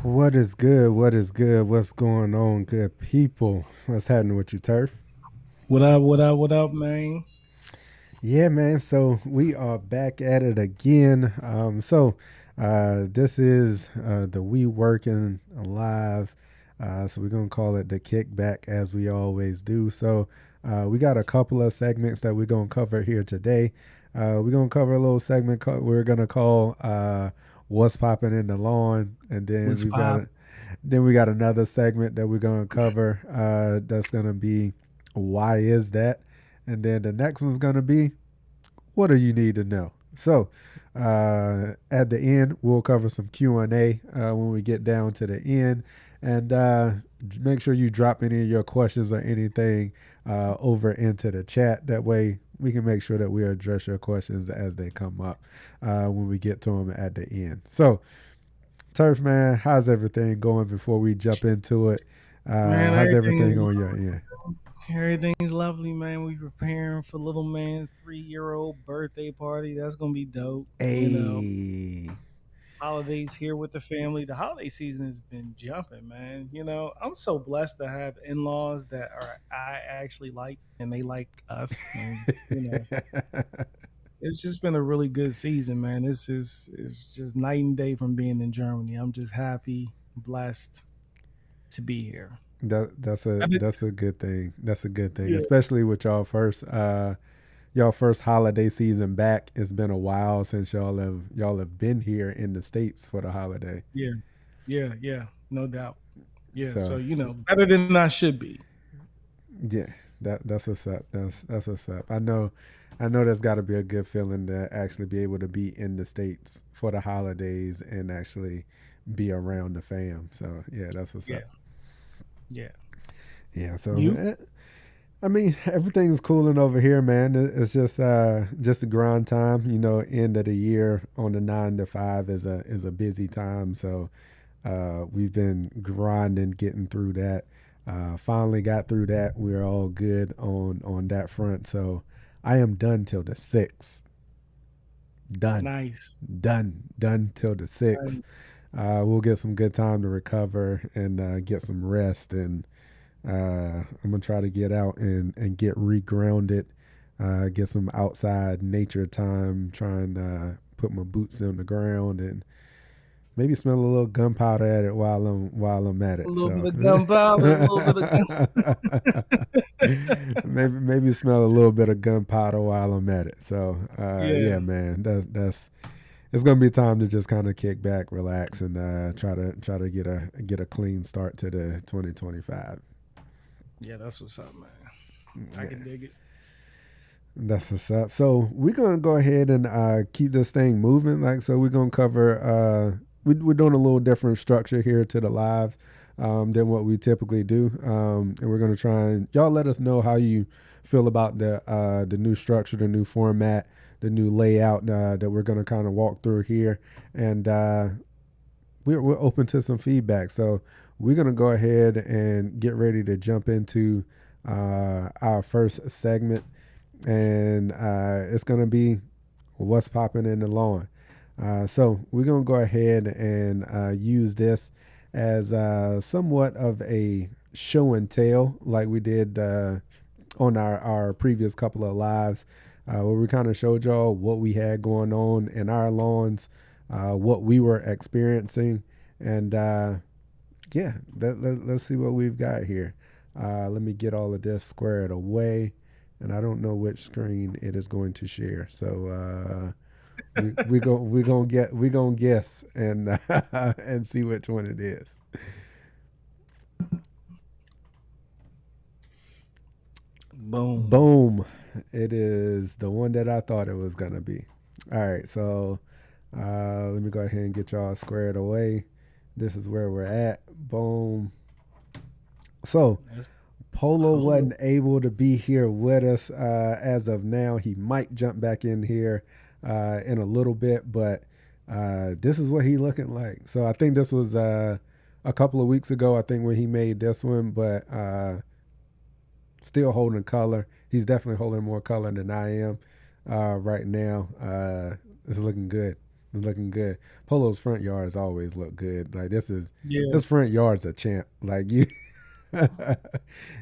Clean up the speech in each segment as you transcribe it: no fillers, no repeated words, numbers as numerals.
What is good? What is good? What's going on, good people? What's happening with you, Turf? What up, what up, what up, man? Yeah, man. So we are back at it again. This is the We Working Live. So we're gonna call it the kickback as we always do. We got a couple of segments that we're gonna cover here today. We're gonna cover a little segment we're gonna call "What's Popping in the Lawn," and What's pop? then we got another segment that we're gonna cover. That's gonna be "Why is that?" And then the next one's gonna be what do you need to know? At the end, we'll cover some Q&A when we get down to the end. And make sure you drop any of your questions or anything over into the chat. That way we can make sure that we address your questions as they come up when we get to them at the end. So, Turf Man, how's everything going before we jump into it? Man, How's everything on your end? everything's lovely, man. We preparing for little man's 3-year-old birthday party. That's gonna be dope. Hey. Holidays here with the family. The holiday season has been jumping, man. I'm so blessed to have in-laws that are I actually like and they like us. And it's just been a really good season, man. This is it's just night and day from being in Germany. I'm just happy, blessed to be here. That's I did, that's a good thing. That's a good thing, yeah, especially with y'all first holiday season back. It's been a while since y'all have been here in the states for the holiday. yeah, yeah, no doubt. Yeah, so So better than I should be. yeah, that's what's up. That's what's up. I know there's got to be a good feeling to actually be able to be in the states for the holidays and actually be around the fam. So yeah, that's what's up. Yeah, yeah. Yeah. You? I mean, everything's cooling over here, man. It's just a grind time. End of the year on the 9 to 5 is a busy time. So we've been grinding, getting through that. Finally got through that. We're all good on that front. So I am done till the 6th. Done, Nice. done till the 6th. Nice. We'll get some good time to recover and get some rest and I'm gonna try to get out and get regrounded, get some outside nature time, try and put my boots on the ground and maybe smell a little gunpowder at it while I'm at A it. little bit So of gunpowder, a little bit of maybe smell a little bit of gunpowder while I'm at it. So yeah, yeah, man, that's it's gonna be time to just kind of kick back, relax, and try to get a clean start to the 2025. yeah. That's what's up, man. I Yeah. can dig it. That's what's up. So we're gonna go ahead and keep this thing moving. We're gonna cover. We're doing a little different structure here to the live than what we typically do, and we're gonna try and y'all let us know how you feel about the new structure, the new format, the new layout that we're gonna kind of walk through here, and we're open to some feedback. So we're gonna go ahead and get ready to jump into our first segment and it's gonna be what's popping in the lawn. So we're gonna go ahead and use this as somewhat of a show and tell, like we did on our previous couple of lives, where we kind of showed y'all what we had going on in our lawns, what we were experiencing, and yeah, let's see what we've got here. Let me get all of this squared away, and I don't know which screen it is going to share. So we gonna guess and and see which one it is. Boom. Boom! It is the one that I thought it was gonna be. All right, so let me go ahead and get y'all squared away. This is where we're at. Boom. So That's Polo cool. wasn't able to be here with us as of now. He might jump back in here in a little bit, but this is what he looking like. So I think this was a couple of weeks ago. I think when he made this one, but still holding color. He's definitely holding more color than I am right now. It's looking good. It's looking good. Polo's front yards always look good. Like Yeah, this front yard's a champ. Like you,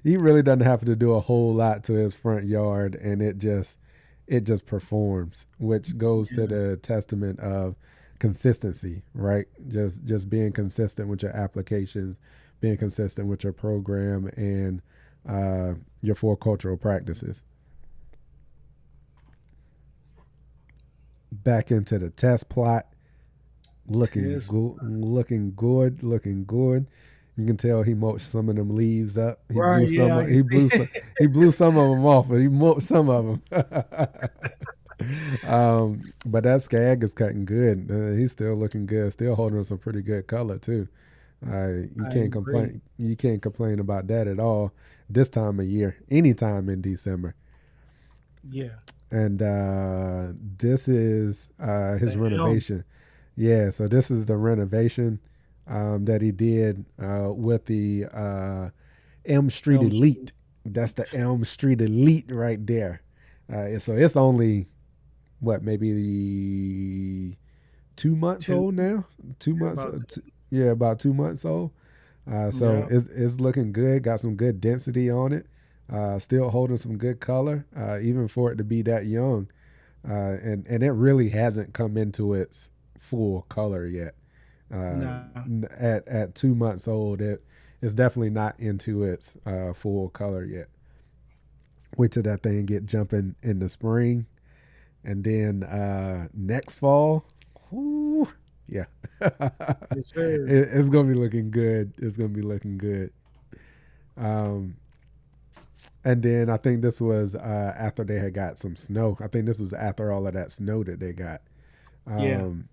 he really doesn't have to do a whole lot to his front yard, and it just performs, which goes to yeah, the testament of consistency, right? Just being consistent with your applications, being consistent with your program, and your four cultural practices. Back into the test plot, looking his good, looking good, looking good. You can tell he mulched some of them leaves up. He right. blew Yeah, some. I can He see. blew some. He blew some of them off, but he mulched some of them. But that skag is cutting good. He's still looking good. Still holding some pretty good color too. You I can't agree. complain. You can't complain about that at all. This time of year, anytime in December. Yeah, And this is his the elm. renovation. Yeah, so this is the renovation that he did with the Elm Street Elm Elite. Street. That's the Elm Street Elite right there. So it's only what, maybe 2 months Two, old now. 2 months, about yeah, about 2 months old. two. So Yeah, it's looking good. Got some good density on it. Still holding some good color, even for it to be that young. And it really hasn't come into its full color yet. Uh, nah, at 2 months old, it's definitely not into its full color yet. Wait till that thing get jumping in the spring, and then next fall, whoo, yeah, yes, sir. it's gonna be looking good. It's gonna be looking good. Um, and then I think this was after they had got some snow. I think this was after all of that snow that they got. Yeah, Um,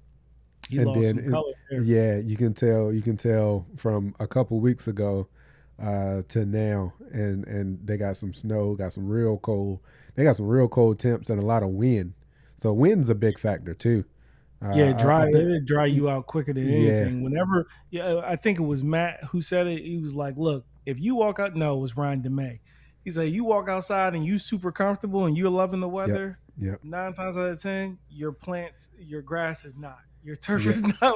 he and lost then some color there. yeah, you can tell from a couple weeks ago to now, and they got some snow, got some real cold. They got some real cold temps and a lot of wind. So wind's a big factor too. Yeah, I think, it'll dry you out quicker than yeah, anything. Whenever, yeah, I think it was Matt who said it. He was like, "Look, if you walk out, no, it was Ryan DeMay. He said, you walk outside and you super comfortable and you're loving the yep, weather. yep, 9 times out of 10, your plants, your grass is not, your turf yep, is not.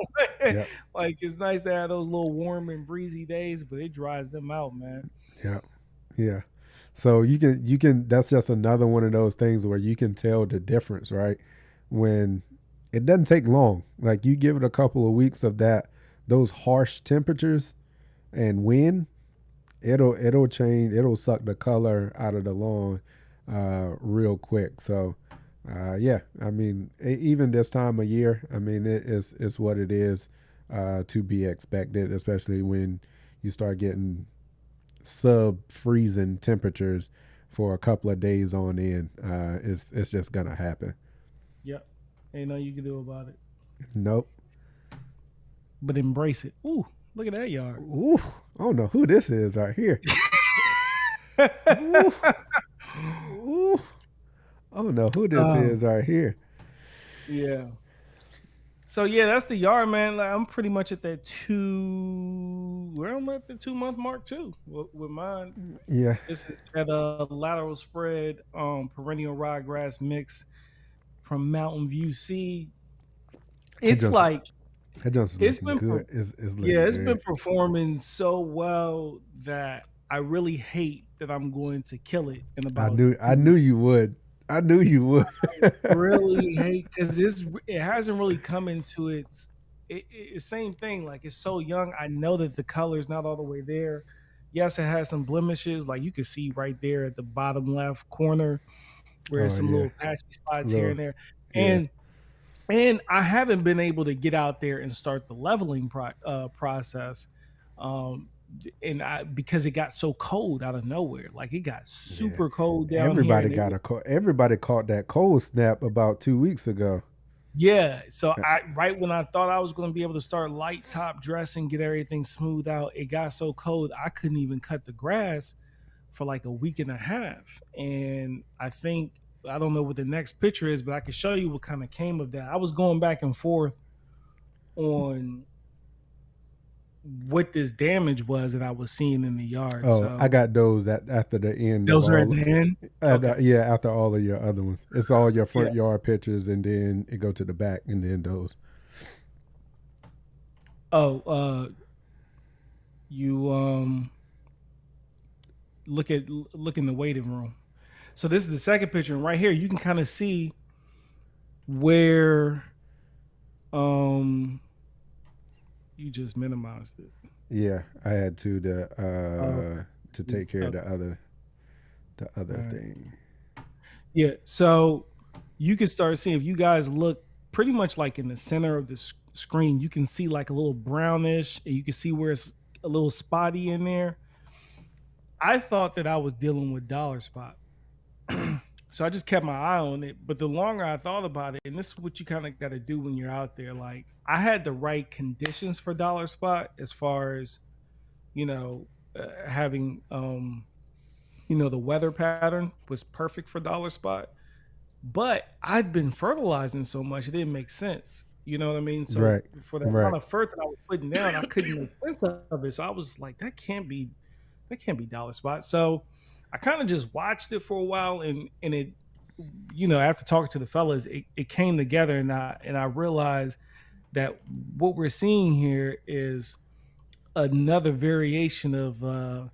yep, Like it's nice to have those little warm and breezy days, but it dries them out, man. yep, yeah. So you can that's just another one of those things where you can tell the difference, right? When it doesn't take long. Like you give it a couple of weeks of that those harsh temperatures and wind, it'll change. It'll suck the color out of the lawn real quick. So yeah, I mean, even this time of year, I mean, it's what it is to be expected, especially when you start getting sub freezing temperatures for a couple of days on end. It's just gonna happen. Yep. Ain't nothing you can do about it. Nope. But embrace it. Ooh, look at that yard. Ooh, I don't know who this is right here. Ooh, ooh, I don't know who this um, is right here. yeah. So yeah, that's the yard, man. Like, I'm pretty much at that two. Where I'm at the 2 month mark too. With mine, Yeah, this is that lateral spread perennial ryegrass mix from Mountain View Seed. that It's Johnson, like that Johnson's it's looking been good. It's yeah, looking it's been good. performing so well that I really hate that I'm going to kill it in I about knew I 3 months. knew you would. I knew you would. Really hate because it hasn't really come into same thing. Like it's so young. I know that the color is not all the way there. Yes, it has some blemishes, like you can see right there at the bottom left corner, where there's Oh some yeah, little patchy spots here little and there. yeah. And I haven't been able to get out there and start the leveling process. Um, and I because it got so cold out of nowhere, like it got Yeah, super cold down here, and it was everybody caught that cold snap about 2 weeks ago. yeah. So Uh, I right when I thought I was going to be able to start light top dressing, get everything smoothed out, it got so cold I couldn't even cut the grass for like a week and a half. And I think I don't know what the next picture is, but I can show you what kind of came of that. I was going back and forth on what this damage was that I was seeing in the yard. Oh, I So got those at after the end of those are at all. the end. Okay. Yeah, after all of your other ones, it's all your Yeah. front yard pictures, and then it go to the back, and then those. Oh, you look in the waiting room. So this is the second picture, and right here you can kind of see where um you just minimized it. Yeah, I had Oh, to take care of okay. the All other right. thing. Yeah. So you can start seeing if you guys look pretty much like in the center of the screen, you can see like a little brownish, and you can see where it's a little spotty in there. I thought that I was dealing with dollar spot. So I just kept my eye on it. But the longer I thought about it, and this is what you kind of got to do when you're out there, like I had the right conditions for dollar spot as far as, you know, having, the weather pattern was perfect for dollar spot. But I'd been fertilizing so much, it didn't make sense. You know what I mean? So Right, for the amount right, of fert that I was putting down, I couldn't make sense of it. So I was like, that can't be dollar spot. So I kind of just watched it for a while, and it, after talking to the fellas, it came together, and I realized that what we're seeing here is another variation of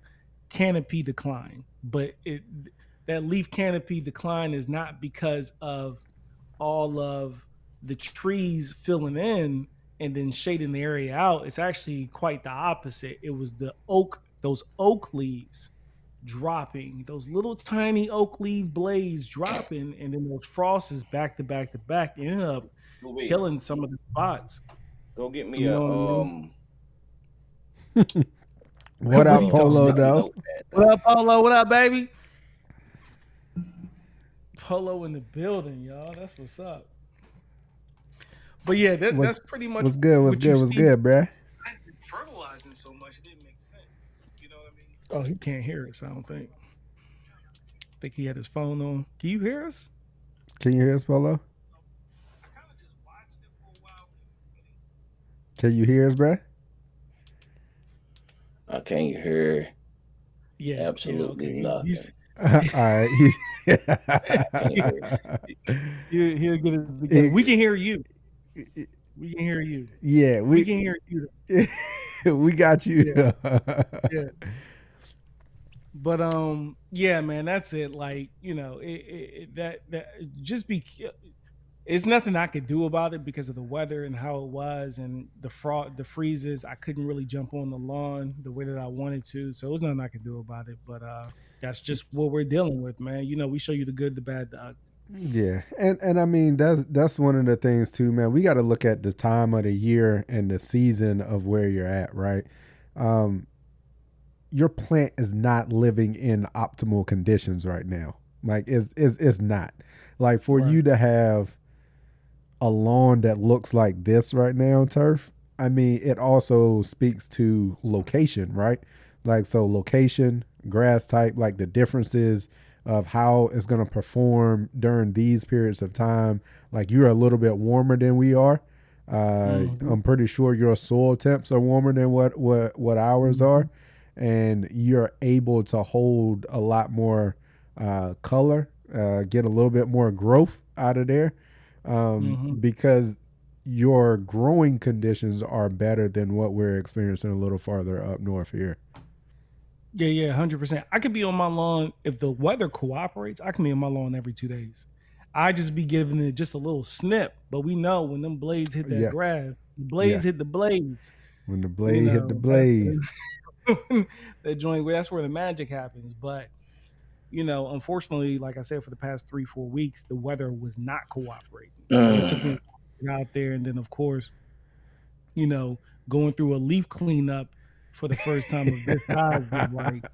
canopy decline, but that leaf canopy decline is not because of all of the trees filling in and then shading the area out. It's actually quite the opposite. It was those oak leaves dropping, those little tiny oak leaf blades dropping, and then those frosts back to back to back ended up Louis, killing some of the spots. go get me You a know what I mean? What What are up, you a talking Polo? about? sticky Though. notepad What though. up, Polo? What up, baby? Polo in the building, y'all. That's what's up. But yeah, What's that's pretty much what's good? What's what you good? What's see. good, bruh? I've been fertilizing so much it didn't make sense. You know what I mean? Oh, he can't hear us. I don't think. Think he had his phone on. Can you hear us? Can you hear us, Polo? I kind of just watched it for a while. Can you hear us, bruh? I can't hear Yeah, yeah, absolutely okay. nothing. All right. Can't hear. He'll get it together. We It- can hear you. We can hear you. yeah, We can hear you. we got you. Yeah, yeah. But yeah, man, that's it. Like, that just be. It's nothing I could do about it because of the weather and how it was, and the freezes. I couldn't really jump on the lawn the way that I wanted to, so there's nothing I can do about it. But that's just what we're dealing with, man. We show you the good, the bad, the ugly. Yeah, and I mean that's one of the things too, man. We got to look at the time of the year and the season of where you're at, right? Um, your plant is not living in optimal conditions right now. Like it's not. Like for Right. you to have a lawn that looks like this right now, turf. I mean, it also speaks to location, right? Like so, location, grass type, like the differences of how it's going to perform during these periods of time. Like you're a little bit warmer than we are. Hmm. I'm pretty sure your soil temps are warmer than what ours Hmm. are, and you're able to hold a lot more color, get a little bit more growth out of there, Hmm. because your growing conditions are better than what we're experiencing a little farther up north here. Yeah, yeah, 100%. I could be on my lawn if the weather cooperates. I can be on my lawn every 2 days. I just be giving it just a little snip, but we know when them blades hit that Yeah, grass, the yeah. blades hit the blades. When the You blade hit the know, blade. that joint. That's where the magic happens. But unfortunately, like I said, for the past 3, 4 weeks, the weather was not cooperating. So it took me a while to get out there, and then of course, you know, going through a leaf cleanup for the first time of this size was like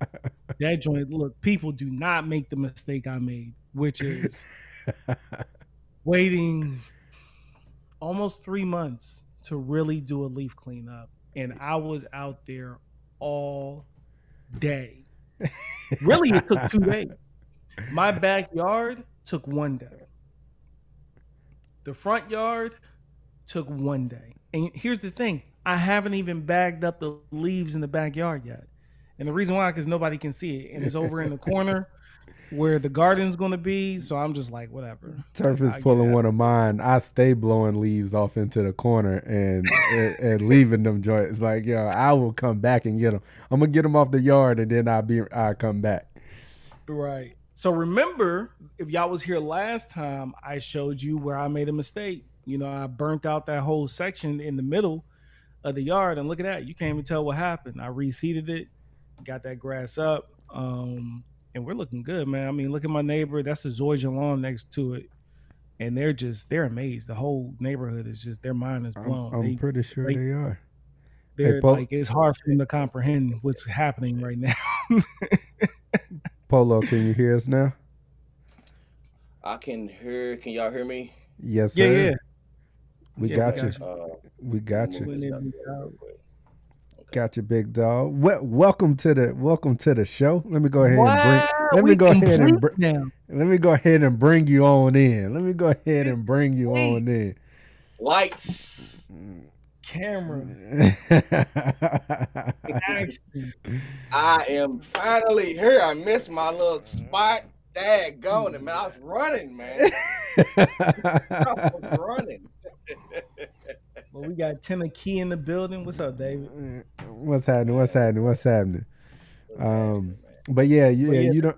that joint. Look, people do not make the mistake I made, which is waiting almost 3 months to really do a leaf cleanup, and I was out there all day. Really, it took 2 days. My backyard took one day. The front yard took one day. And here's the thing, I haven't even bagged up the leaves in the backyard yet. And the reason why, because nobody can see it. And it's over in the corner where the garden's gonna be. So I'm just like, whatever. Turf Like is I get pulling it. one of mine. I stay blowing leaves off into the corner and leaving them joints. Like, yo, I will come back and get them. I'm gonna get them off the yard and then I come back. Right. So remember, if y'all was here last time, I showed you where I made a mistake. I burnt out that whole section in the middle of the yard, and look at that. You can't even tell what happened. I reseeded it, got that grass up, and we're looking good, man. I mean, look at my neighbor. That's a zoysia lawn next to it, and they're amazed. The whole neighborhood is just their mind is blown. I'm They pretty sure they they are. Hey, they're like it's hard for them to comprehend what's happening right now. Polo, can you hear us now? I can hear. Can y'all hear me? Yes, Yeah, sir. yeah. We Yeah, got we you. got you. We got you. Moving in, Real quick. Okay. Got you, big dog. Welcome to the show. Let me go ahead and bring. Wow, Let me we go ahead and complete now. let me go ahead and bring you on in. Let me go ahead and bring you on in. Lights. Camera. Action. I am finally here. I missed my little spot. Daggone it, man. I was running, man. I was running. Well, we got Tennessee in the building. What's up, David? What's happening? What's happening? What's happening? What's happening, man? But yeah, you don't.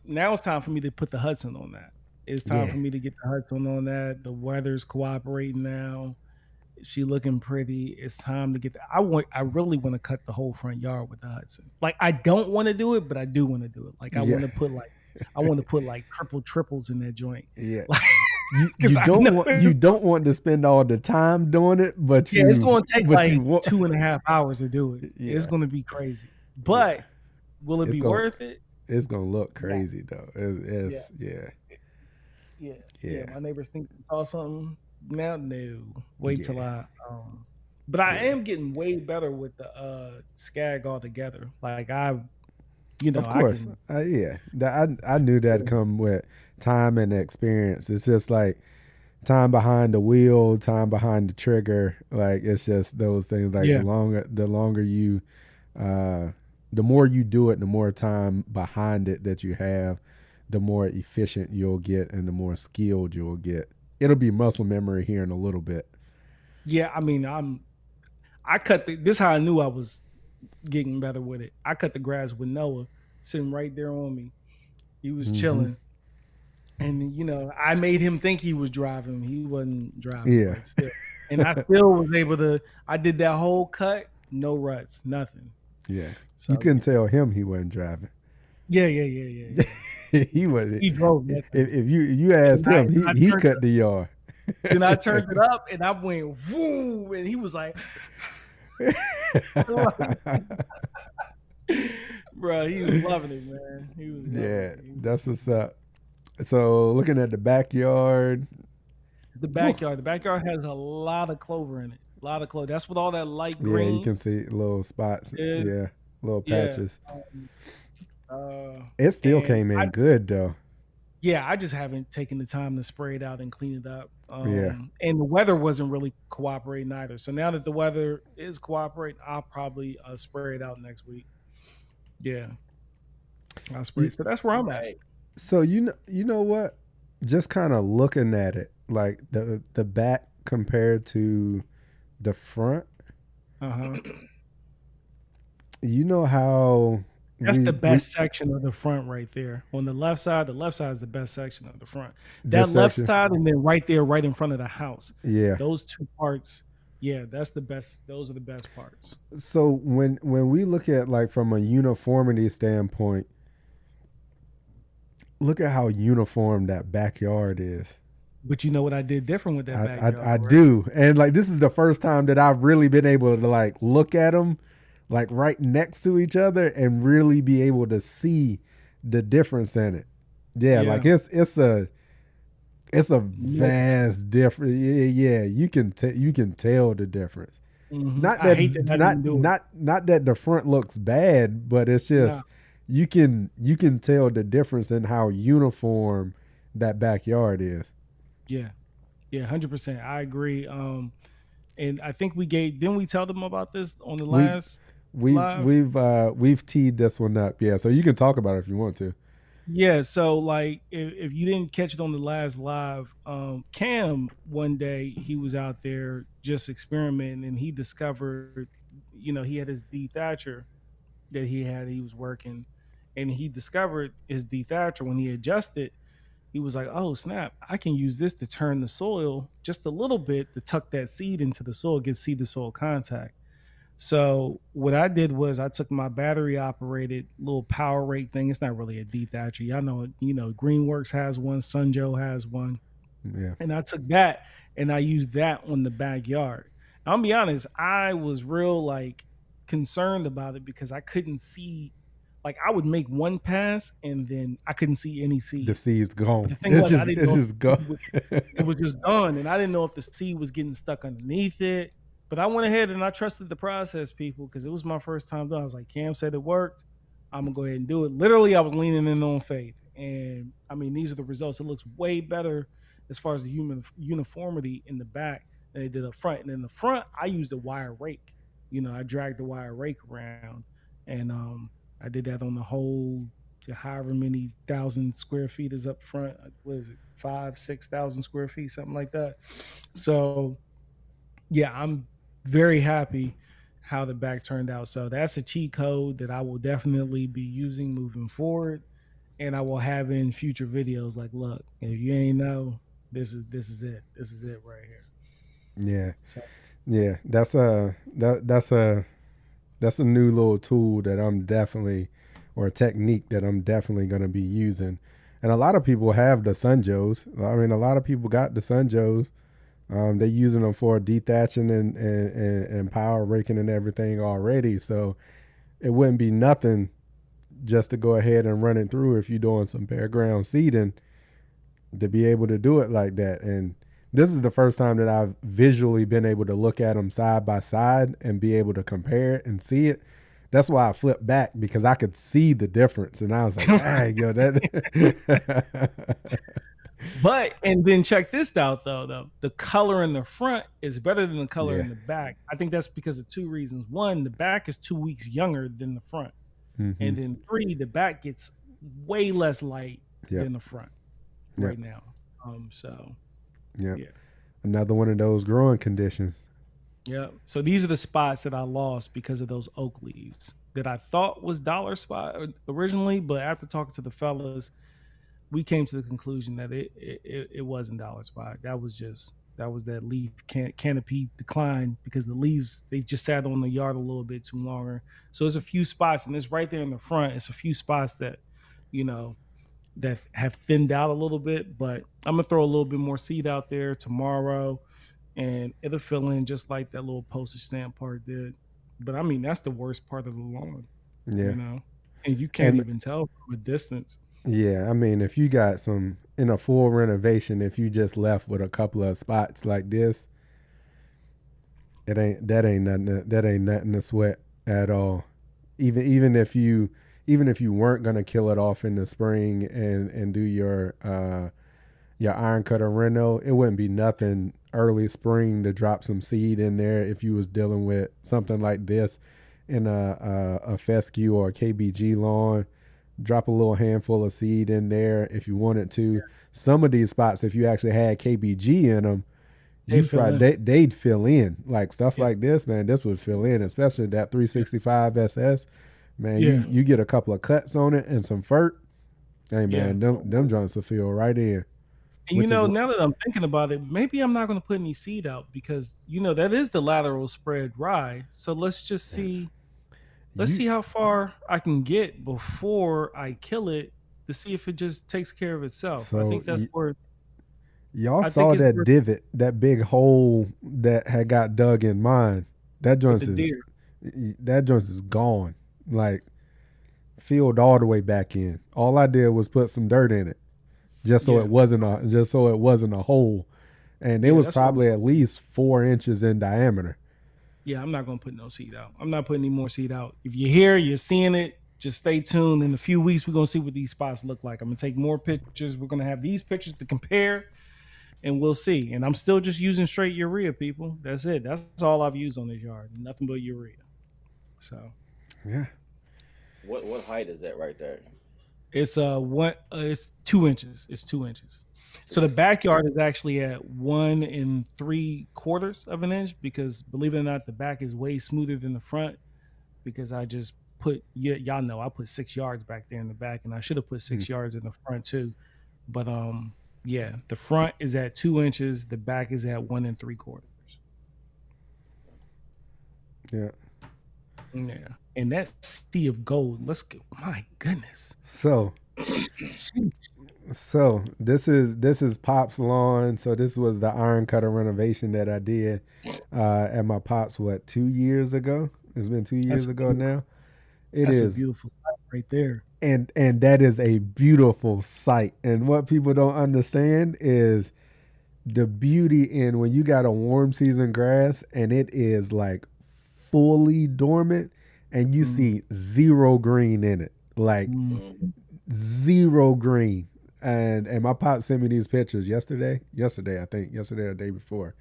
Now it's time for me to put the Hudson on that. It's time Yeah. for me to get the Hudson on that. The weather's cooperating now. She looking pretty. It's time to get. I really want to cut the whole front yard with the Hudson. Like I don't want to do it, but I do want to do it. Like I Yeah. want to put like triples in that joint. Yeah. Like, You 'cause I don't know want it's- you don't want to spend all the time doing it, but you. Yeah, it's going to take but like you want, 2.5 hours to do it. Yeah. It's going to be crazy. But will it It's be gonna- worth it? It's gonna look crazy though. It's Yeah. My neighbors think they saw something. Now, no. Wait till Yeah. But I am getting way better with the skag altogether. Like Of course, I knew that'd come with time and experience. It's just like time behind the wheel, time behind the trigger. Like it's just those things. Like Yeah. the longer you, the more you do it, the more time behind it that you have, the more efficient you'll get, and the more skilled you'll get. It'll be muscle memory here in a little bit. Yeah, I mean, I cut this is how I knew I was getting better with it. I cut the grass with Noah sitting right there on me. He was chilling. And I made him think he was driving. He wasn't driving. Yeah. But still. And I still was able to I did that whole cut, no ruts, nothing. Yeah, So you couldn't tell him he wasn't driving. Yeah. He wasn't. He drove nothing. If you asked him, he turned cut the yard. Then I turned it up and I went woo, and he was like, bro, he was loving it, man. He was loving it. That's what's up. So looking at the backyard. The backyard has a lot of clover in it. A lot of clover. That's what all that light green. Yeah, you can see little spots. Yeah. Little Yeah. patches. It still came in good though. Yeah, I just haven't taken the time to spray it out and clean it up. Yeah. And the weather wasn't really cooperating either. So now that the weather is cooperating, I'll probably spray it out next week. Yeah. I'll spray. So that's where I'm at. Right. So you know what? Just kind of looking at it, like the back compared to the front. Uh-huh. You know how That's the best section of the front right there. On the left side is the best section of the front. That left side and then right there, right in front of the house. Yeah. Those two parts, yeah, that's the best. Those are the best parts. So when we look at like from a uniformity standpoint, look at how uniform that backyard is. But you know what I did different with that backyard? I right? do. And like this is the first time that I've really been able to like look at them like right next to each other and really be able to see the difference in it. Yeah. Like it's a vast difference. Yeah, you can tell the difference. Mm-hmm. Not I hate that I didn't do it. not that the front looks bad, but it's just you can tell the difference in how uniform that backyard is. Yeah, 100%. I agree. And I think we gave didn't we tell them about this on the We last we've live? we've we've teed this one up, yeah. So you can talk about it if you want to. Yeah, so like if you didn't catch it on the last live, Cam one day he was out there just experimenting and he discovered, he had his D Thatcher that he was working, and he discovered his D Thatcher when he adjusted. He was like, "Oh snap! I can use this to turn the soil just a little bit to tuck that seed into the soil, get seed to soil contact." So what I did was I took my battery operated little power rate thing. It's not really a D Thatcher. Y'all know, Greenworks has one, Sunjo has one, Yeah, and I took that and I used that on the backyard. I'll be honest, I was real like concerned about it because I couldn't see. Like I would make one pass and then I couldn't see any the seed. seed's But gone. the thing was, I didn't It's know if just the gone. seed was, it was just gone, and I didn't know if the seed was getting stuck underneath it. But I went ahead and I trusted the process, people, because it was my first time doing. I was like, Cam said it worked. I'm gonna go ahead and do it. Literally, I was leaning in on faith, and I mean, these are the results. It looks way better as far as the human uniformity in the back than it did up front. And in the front, I used a wire rake. I dragged the wire rake around, and I did that on the whole however many thousand square feet is up front. What is it, 5,000 6,000 square feet, something like that. So yeah, I'm very happy how the back turned out. So that's a cheat code that I will definitely be using moving forward, and I will have in future videos. Like, look, if you ain't know, this is it right here. Yeah, So yeah. That's a new little tool that I'm definitely, or a technique that I'm definitely gonna be using. And a lot of people have the Sunjos. I mean, a lot of people got the Sunjos. They're using them for dethatching and power raking and everything already. So it wouldn't be nothing just to go ahead and run it through if you're doing some bare ground seeding to be able to do it like that. And this is the first time that I've visually been able to look at them side by side and be able to compare it and see it. That's why I flipped back because I could see the difference, and I was like, "Dang, yo, that." but and then check this out though. The color in the front is better than the color Yeah. in the back. I think that's because of two reasons. One, the back is 2 weeks younger than the front. Mm-hmm. And then three, the back gets way less light Yep. than the front Yep. right now. So Yep. yeah. Another one of those growing conditions. Yeah. So these are the spots that I lost because of those oak leaves that I thought was dollar spot originally, but after talking to the fellas, we came to the conclusion that it wasn't dollar spot. That was that leaf canopy decline because the leaves they just sat on the yard a little bit too longer. So there's a few spots, and it's right there in the front. It's a few spots that, you know, that have thinned out a little bit. But I'm gonna throw a little bit more seed out there tomorrow, and it'll fill in just like that little postage stamp part did. But I mean, that's the worst part of the lawn, Yeah. you know, and you can't And even tell from a distance. yeah, I mean, if you got some in a full renovation, if you just left with a couple of spots like this, that ain't nothing to sweat at all. Even even if you weren't gonna kill it off in the spring and do your iron cutter reno, it wouldn't be nothing early spring to drop some seed in there if you was dealing with something like this in a fescue or a KBG lawn. Drop a little handful of seed in there if you wanted to. Some of these spots, if you actually had KBG in them, They you fill probably in. they'd fill in like stuff Yeah. like this, man. This would fill in, especially that Yeah. 365 SS. Man, Yeah. you get a couple of cuts on it and some fert. Hey Yeah. man, So, them joints will fill right in. and Which is what now that I'm thinking about it, maybe I'm not going to put any seed out because that is the lateral spread rye. So let's you see how far I can get before I kill it to see if it just takes care of itself. I so think that's where y'all I think saw it's that where divot, that big hole that had got dug in mine. That with joint the is deer. gone. Like filled all the way back in. All I did was put some dirt in it, Yeah. just so it wasn't a hole, and it Yeah, was that's what I'm probably at least 4 inches in diameter. Yeah, I'm not gonna put no seed out. I'm not putting any more seed out. If you're here, you're seeing it. Just stay tuned. In a few weeks, we're gonna see what these spots look like. I'm gonna take more pictures. We're gonna have these pictures to compare, and we'll see. And I'm still just using straight urea, people. That's it. That's all I've used on this yard. Nothing but urea. So Yeah. What height is that right there? it's it's 2 inches. It's 2 inches. So Two the inches. backyard is actually at 1 3/4 of an inch because believe it or not, the back is way smoother than the front because I just put y'all know I put 6 yards back there in the back and I should have put Hmm. 6 yards in the front too. But yeah, the front is at 2 inches, the back is at 1 3/4. Yeah. Yeah. And that sea of gold, let's go. My goodness. So Sheesh. this is Pop's lawn. So this was the iron cutter renovation that I did at my Pop's 2 years ago. It's been 2 years That's a ago beautiful, now. It that's a is, beautiful sight right there. and that is a beautiful sight. And what people don't understand is the beauty in when you got a warm season grass and it is like fully dormant and you Mm, see zero green in it. Like mm, Mm. zero green. And my pop sent me these pictures yesterday I think, yesterday or the day before.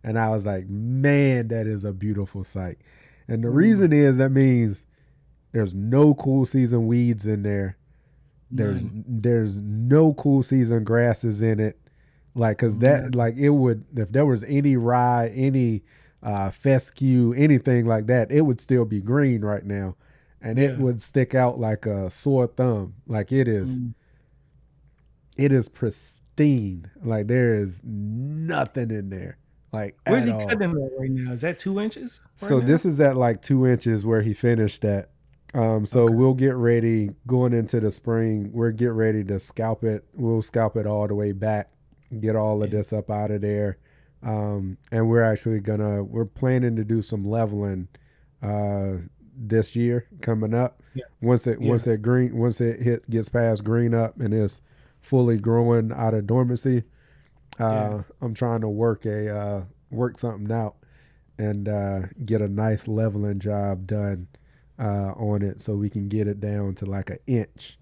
And I was like, man, that is a beautiful sight. And the mm, reason is that means there's no cool season weeds in there. none. There's no cool season grasses in it. Like, cause that, None. like, it would, if there was any rye, any fescue, anything like that, it would still be green right now, and it Yeah. would stick out like a sore thumb. Like Mm. it is pristine. Like there is nothing in there, like Where's at he all. cutting that right now? Is that 2 inches right So now? this is at like 2 inches where he finished at. So Okay. we'll get ready going into the spring. We'll get ready to scalp it. We'll scalp it all the way back, get all of Yeah. this up out of there. And we're actually we're planning to do some leveling uh, this year coming up. Yeah. Once Yeah. that green once it gets past green up and is fully growing out of dormancy, Yeah. I'm trying to work something out and get a nice leveling job done on it so we can get it down to like an inch,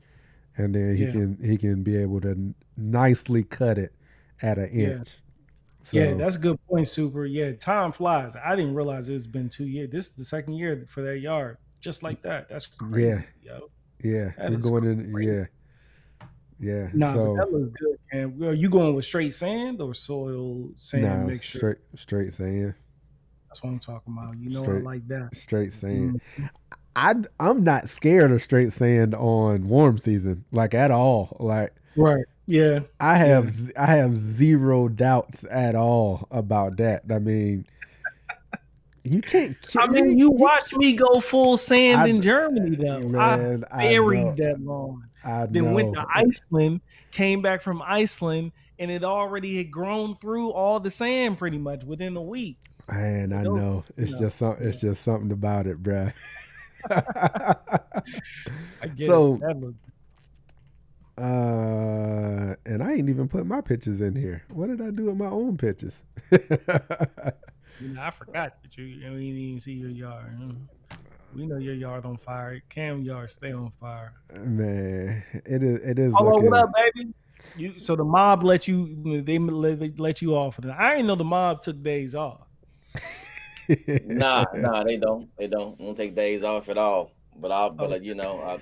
and then he Yeah. can be able to nicely cut it at an Yeah. inch. Yeah. So That's a good point, Super. Yeah. Time flies. I didn't realize it's been 2 years. This is the second year for that yard. Just like that. That's yeah, crazy, yo. yeah, That we're is going in. crazy. Yeah. Nah, but So that looks good, man. Well, you going with straight sand or soil sand no, mixture? straight sand, That's what I'm talking about. You know, I straight like that. straight sand. Mm, I'm not scared of straight sand on warm season like at all. Like right. Yeah. Yeah. I have zero doubts at all about that. I mean, you can't I mean, you watched me go full sand I in Germany, though. I man, I buried know. that lawn. I Then went to know. Iceland, came back from Iceland, and it already had grown through all the sand pretty much within a week. Man, But I those, know. you know, yeah, It's just something about it, bruh. I get it. So That look, and I ain't even put my pictures in here. What did I do with my own pictures? I forgot that you didn't even see your yard. We know your yard on fire. Cam yard stay on fire. Man, it is Hello, what looking up, baby? So the mob let you they let you off. I didn't know the mob took days off. Nah, they don't. They don't take days off at all. Oh,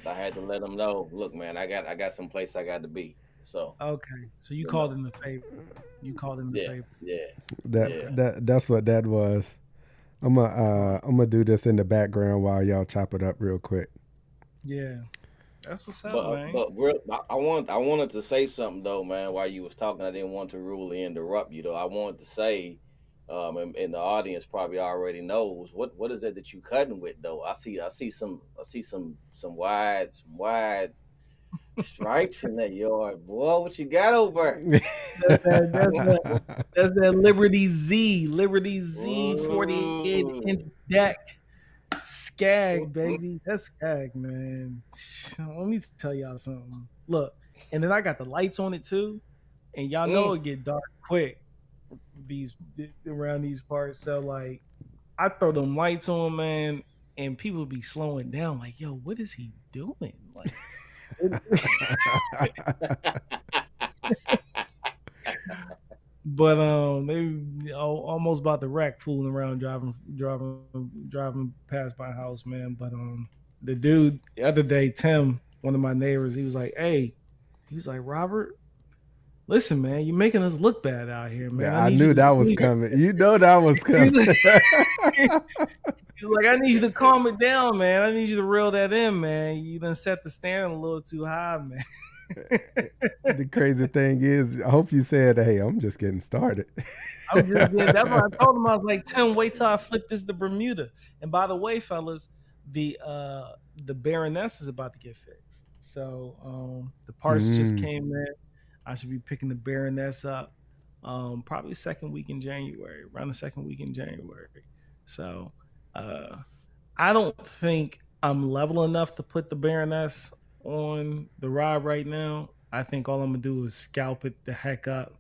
I had to let them know. Look, man, I got some place I got to be. So, okay. So you you called know, in the favor. You called in the yeah, favor. yeah, yeah. that's what that was. I'm gonna do this in the background while y'all chop it up real quick. Yeah, that's what's up, But man. but real, I wanted to say something though, man. While you was talking, I didn't want to really interrupt you though. I wanted to say, and the audience probably already knows what is it that you cutting with though. I see some wide stripes in that yard, boy. What you got over? That's that. That's that. That's that Liberty Z 48 inch Ooh. deck. Skag, Mm-mm. baby. That's skag, man. Let me tell y'all something. Look, and then I got the lights on it too, and y'all know Mm. it get dark quick these around these parts. So like, I throw them lights on, man, and people be slowing down. Like, yo, what is he doing? Like, But they almost about to wreck, fooling around, driving past my house, man. But the dude the other day, Tim, one of my neighbors, he was like, "Hey," he was like, "Robert, listen, man, you're making us look bad out here, man. Yeah, I I need you knew to." that was coming. You know that was He's coming. like, he's like, "I need you to calm it down, man. I need you to reel that in, man. You done set the standard a little too high, man." The crazy thing is, I hope you said, "Hey, I'm just getting started." I'm just getting. That's what I told him. I was like, Tim, wait till I flip this to Bermuda. And by the way, fellas, the Baroness is about to get fixed. So the parts just Mm. came in. I should be picking the Baroness up probably second week in January, around the second week in January. So uh, I don't think I'm level enough to put the Baroness on the ride right now. I think all I'm gonna do is scalp it the heck up,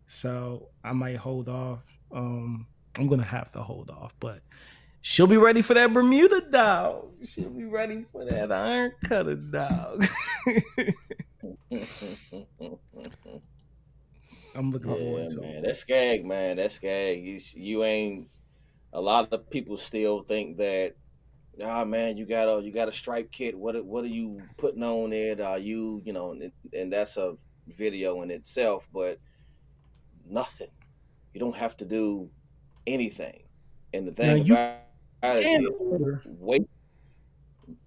so I might hold off. I'm gonna have to hold off, but she'll be ready for that Bermuda dog. She'll be ready for that iron cutter dog. I'm looking forward Yeah, to it. man. That's skag, man. That's skag. You ain't. A lot of people still think that. Ah, man, you got a stripe kit. What are you putting on it? Are and that's a video in itself, but nothing. You don't have to do anything. And the Now thing about you it can is, order. wait.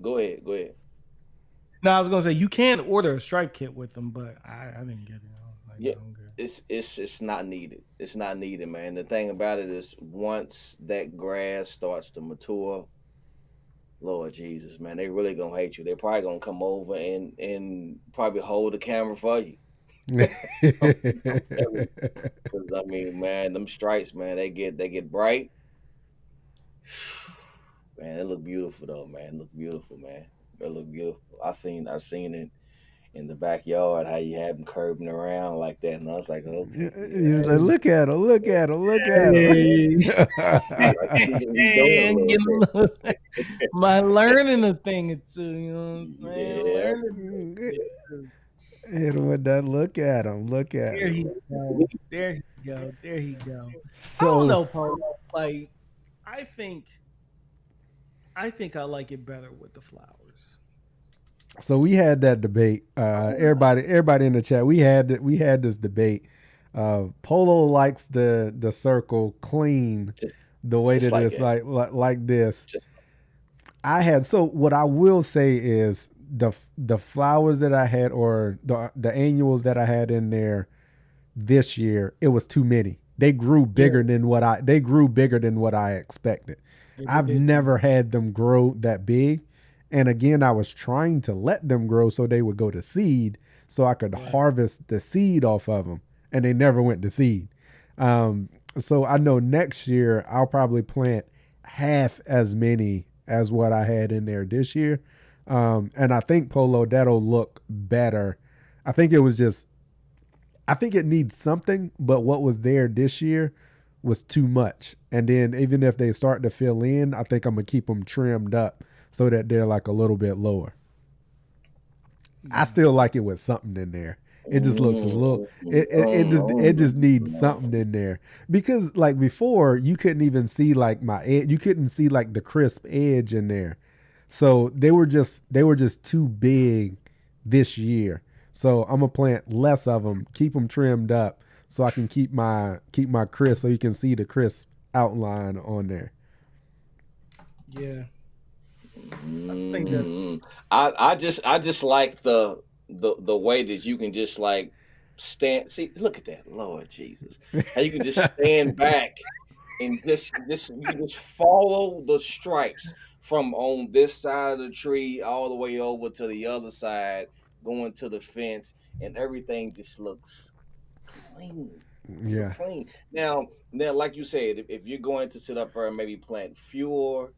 Go ahead. Go ahead. Now I was gonna say you can order a stripe kit with them, but I didn't get it. I was like, no, Yeah, I'm good. it's not needed. It's not needed, man. The thing about it is, once that grass starts to mature, Lord Jesus, man, they really gonna hate you. They're probably gonna come over and probably hold the camera for you. Because I mean, man, them stripes, man, they get bright. Man, it look beautiful though, man. It look beautiful, man. It look beautiful. I seen it in the backyard how you have them curving around like that, and I was like, okay, You was yeah, like, "Look at him! Look at him! Look at Hey, I see what he's doing a and little get a bit. little, my learning a thing or two. You know what I'm saying? Yeah, Learning a bit too. Hit him with that. Look at him! Look at There him!" he go. There he go. There he go. I don't So, know, Paul. Like, I think, I think I like it better with the flowers. so we had that debate. Everybody in the chat, we had this debate. Polo likes the circle clean, just the way just that like it's that. like this. Just I had so what I will say is the flowers that I had or the annuals that I had in there this year, it was too many. Yeah, They grew bigger than what I expected. they I've did to me. never had them grow that big. And again, I was trying to let them grow so they would go to seed so I could Right. harvest the seed off of them. And they never went to seed. So I know next year I'll probably plant half as many as what I had in there this year. And I think Polo, that'll look better. I think it was just I think it needs something, but what was there this year was too much. And then even if they start to fill in, I think I'm gonna keep them trimmed up so that they're like a little bit lower. I Yeah. still like it with something in there. It just looks a mm, little. mm, It just needs mm. something in there because like before you couldn't even see like my edge. You couldn't see like the crisp edge in there. So they were just too big this year. So I'm gonna plant less of them, keep them trimmed up, so I can keep my crisp, so you can see the crisp outline on there. Yeah. I think that's Mm. I just like the way that you can just like stand. See, look at that, Lord Jesus, how you can just stand back and just you can just follow the stripes from on this side of the tree all the way over to the other side, going to the fence, and everything just looks clean. Just looks Yeah, clean. Now, like you said, if you're going to sit up there and maybe plant fewer,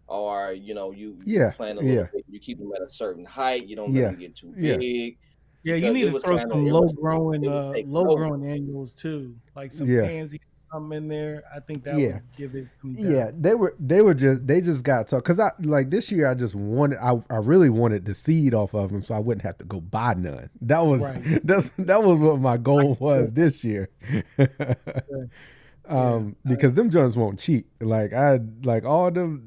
or you yeah, plant a little yeah, bit, you keep them at a certain height, you don't let yeah, them get too yeah, big, yeah. You because need it to was throw kind of some it was taking low over. growing annuals too, like some yeah. pansy. something in there, I think that Yeah, would give it some yeah. depth. They just got tough because I like this year. I just wanted. I really wanted the seed off of them, so I wouldn't have to go buy none. That was Right. that was what my I goal get was this year. that. Yeah. Because them joints won't cheat. Like I like all the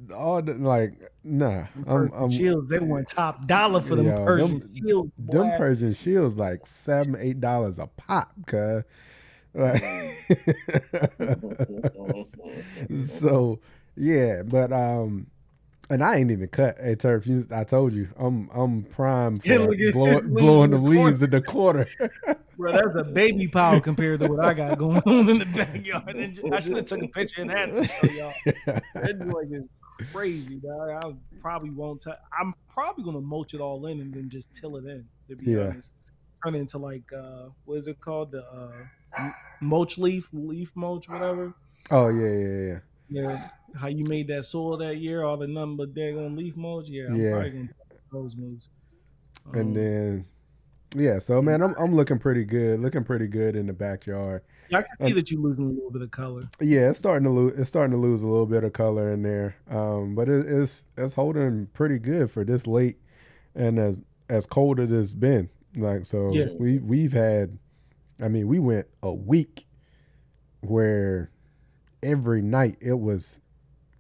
like nah. Them Persian I'm shields, they want top dollar for them yo Persian shields, them boy. Persian shields like $7 $8 a pop, cuz like Mm. so yeah, but and I ain't even cut. Hey Turf, I told you I'm prime Yeah, for look at his leaves blowing in the the corner. leaves in the quarter. Bro, that's a baby power compared to what I got going on in the backyard. I should have took a picture of that to show y'all. That joint is crazy, dog. I probably won't. I'm probably gonna mulch it all in and then just till it in. To be Yeah. honest, turn it into like what is it called? The mulch leaf mulch, whatever. Oh yeah. Yeah, how you made that soil that year, all the nothing but daggone leaf mulch. Yeah, I'm Yeah. probably gonna try those moves. And Um, then yeah, so and man, I'm looking pretty good in the backyard. I can see And that you're losing a little bit of color. yeah, it's starting to lose a little bit of color in there. But it's holding pretty good for this late and as cold as it's been. Like so Yeah, Mm. we've had I mean, we went a week where every night it was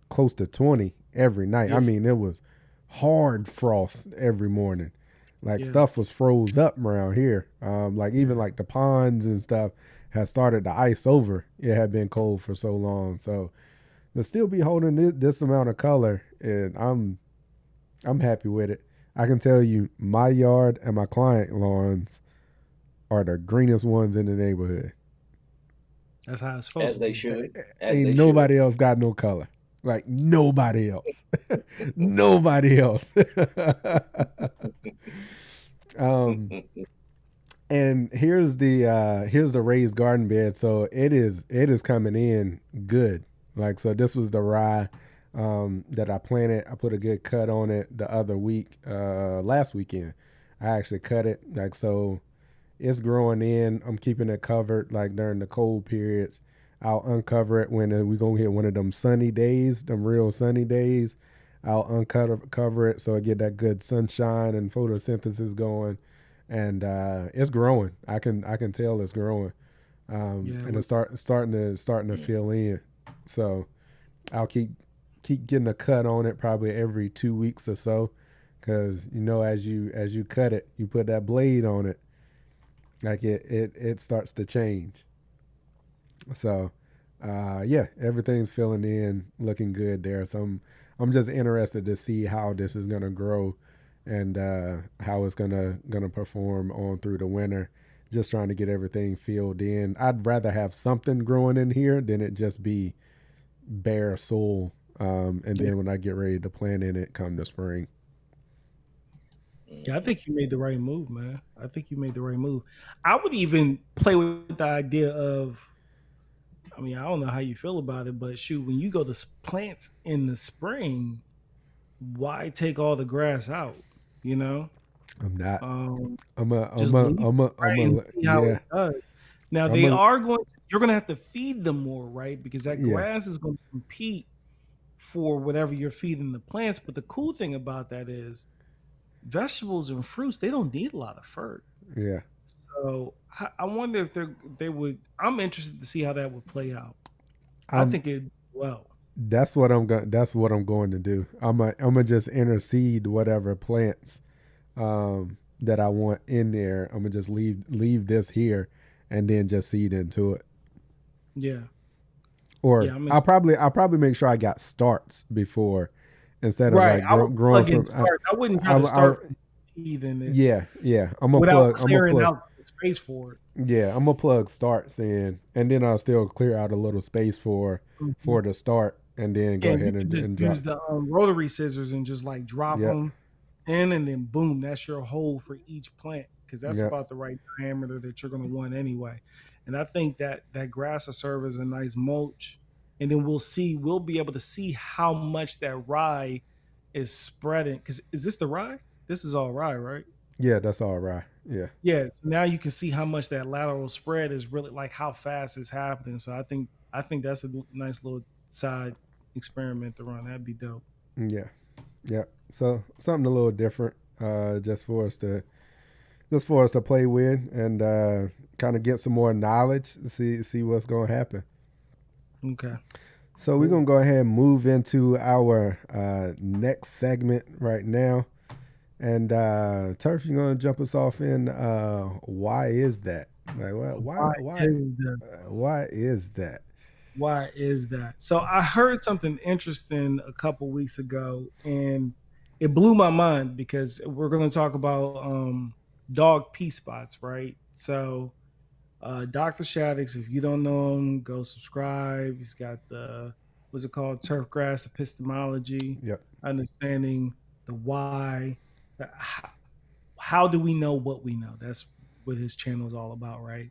close to 20 every night. I yeah, mean, it was hard frost every morning. Like yeah, stuff was froze up around here. Like even yeah. like the ponds and stuff had started to ice over. It had been cold for so long. So to still be holding this amount of color, and I'm happy with it. I can tell you, my yard and my client lawns are the greenest ones in the neighborhood. That's how it's supposed As to they be. should. As Ain't they should. nobody else got no color. Like nobody else. Nobody else. um and here's the raised garden bed. So it is coming in good. Like so this was the rye that I planted. I put a good cut on it the other week, last weekend. I actually cut it. Like so it's growing in. I'm keeping it covered like during the cold periods. I'll uncover it when we're gonna get one of them sunny days, them real sunny days. I'll uncover cover it so I get that good sunshine and photosynthesis going, and it's growing. I can tell it's growing, Yeah, and it's starting to Mm. fill in. So I'll keep getting a cut on it probably every 2 weeks or so, because you know as you cut it, you put that blade on it, like it starts to change. So, yeah, everything's filling in, looking good there. So I'm just interested to see how this is gonna grow, and how it's gonna perform on through the winter. Just trying to get everything filled in. I'd rather have something growing in here than it just be bare soil. And yeah, then when I get ready to plant in it come the spring. yeah. I Mhm. think you made the right move, man. I think you made the right move. I would even play with the idea of. I mean, I don't know how you feel about it, but shoot, when you go to plants in the spring, why take all the grass out? You know, I'm not. um, I'm just a leave it, I'm a I'm right and a see how it yeah. does. Now I'm they a are going. You're going to have to feed them more, right? Because that yeah. grass is going to compete for whatever you're feeding the plants. But the cool thing about that is vegetables and fruits, they don't need a lot of fert. Yeah. So I wonder if they would. I'm interested to see how that would play out. I I'm think it well. that's what I'm going to do. I'm gonna just interseed whatever plants that I want in there. I'm gonna just leave this here and then just seed into it. Yeah, Or yeah. I'm interested. I'll probably make sure I got starts before instead of Right. like I would growing plug in from start. I wouldn't try to I start from seed and it yeah, yeah. without I'm gonna clearing plug out the space for it. yeah, I'm gonna plug starts in, and then I'll still clear out a little space Mhm. for the start, and then go And you ahead can just and use drop. the rotary scissors and just like drop Yep, them in, and then boom, that's your hole for each plant because that's yep. about the right diameter that you're going to want anyway. And I think that grass will serve as a nice mulch, and then we'll be able to see how much that rye is spreading. Because is this the rye? This is all rye, right? Yeah, that's all right. Yeah. Yeah, so now you can see how much that lateral spread is really like how fast it's happening. So I think that's a nice little side experiment to run. That'd be dope. Yeah. Yeah. So something a little different, just for us to play with and kind of get some more knowledge, see what's gonna happen. Okay, So we're cool. gonna go ahead and move into our next segment right now. And Turf, you're gonna jump us off in why is that? Like Why is that? why is that? Why is that? So I heard something interesting a couple weeks ago, and it blew my mind because we're going to talk about dog pee spots, right? So Dr. Shaddix, if you don't know him, go subscribe. He's got the what's it called, turfgrass epistemology, Yep. understanding the why. How do we know what we know? That's what his channel is all about, right?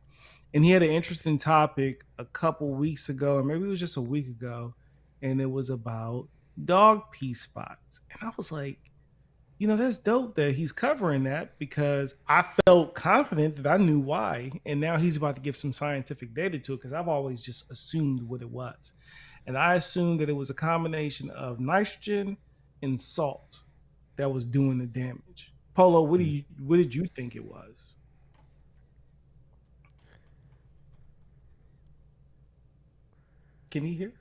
And he had an interesting topic a couple weeks ago, or maybe it was just a week ago, and it was about dog pee spots. And I was like, that's dope that he's covering that because I felt confident that I knew why. And now he's about to give some scientific data to it because I've always just assumed what it was. And I assumed that it was a combination of nitrogen and salt that was doing the damage. Polo, what did you think it was? Can he hear?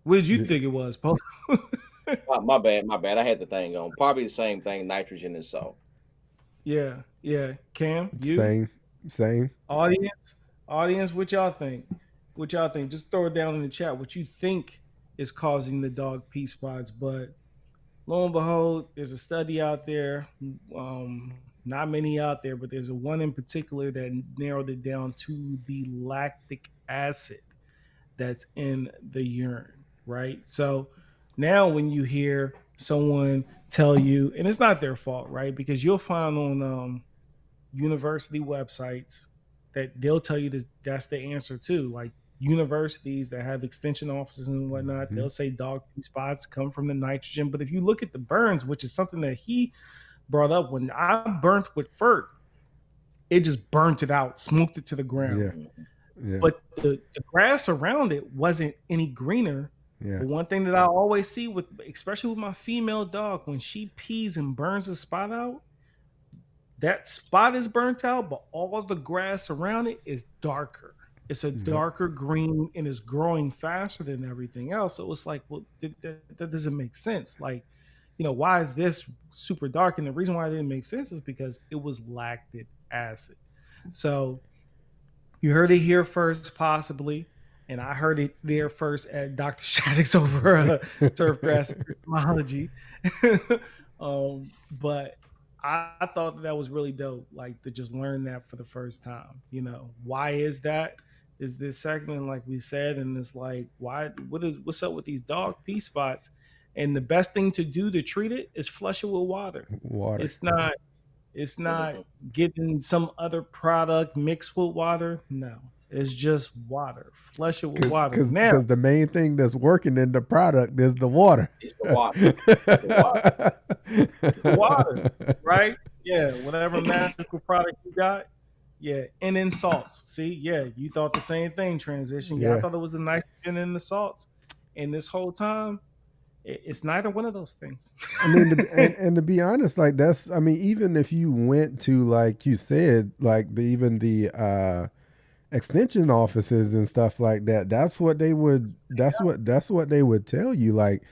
What did you Mm. think it was, Polo? My bad. I had the thing on. Probably the same thing, nitrogen and salt. Yeah, yeah. Cam, you, Same, same. audience, audience, what y'all think? What y'all think? Just throw it down in the chat. What you think is causing the dog pee spots? But lo and behold, there's a study out there. Not many out there, but there's a one in particular that narrowed it down to the lactic acid that's in the urine, right? So now when you hear someone tell you, and it's not their fault, right? Because you'll find on university websites that they'll tell you that that's the answer too. Like universities that have extension offices and whatnot, Hmm. they'll say dog pee spots come from the nitrogen. But if you look at the burns, which is something that he brought up, when I burnt with FERT, it just burnt it out, smoked it to the Yeah. ground. Mhm. Yeah. But the grass around it wasn't any greener. Yeah. But one thing that I always see with, especially with my female dog, when she pees and burns a spot out, that spot is burnt out, but all of the grass around it is darker. It's a Yep. darker green and is growing faster than everything else. So it's like, well, that doesn't make sense. Like, why is this super dark? And the reason why it didn't make sense is because it was lactic acid. So you heard it here first, possibly, and I heard it there first at Dr. Shaddix over turfgrass epistemology. But I thought that was really dope, like to just learn that for the first time. Why is that? Is this segment like we said, and it's like, what's up with these dog pee spots? And the best thing to do to treat it is flush it with water. Water. It's not it's not Mhm. getting some other product mixed with water. No, it's just water. Flush it with water. Now, Because the main thing that's working in the product is the water. It's the water. It's the water. it's the water, right? Yeah, whatever magical product you got. Yeah, and then salts. See, yeah, you thought the same thing. Transition. Yeah, I Yeah. thought it was the nitrogen in the salts, and this whole time, it's neither one of those things. I mean, and to be honest, like that's, I mean, even if you went to, like you said, like even the extension offices and stuff like that, that's what they would tell you. Like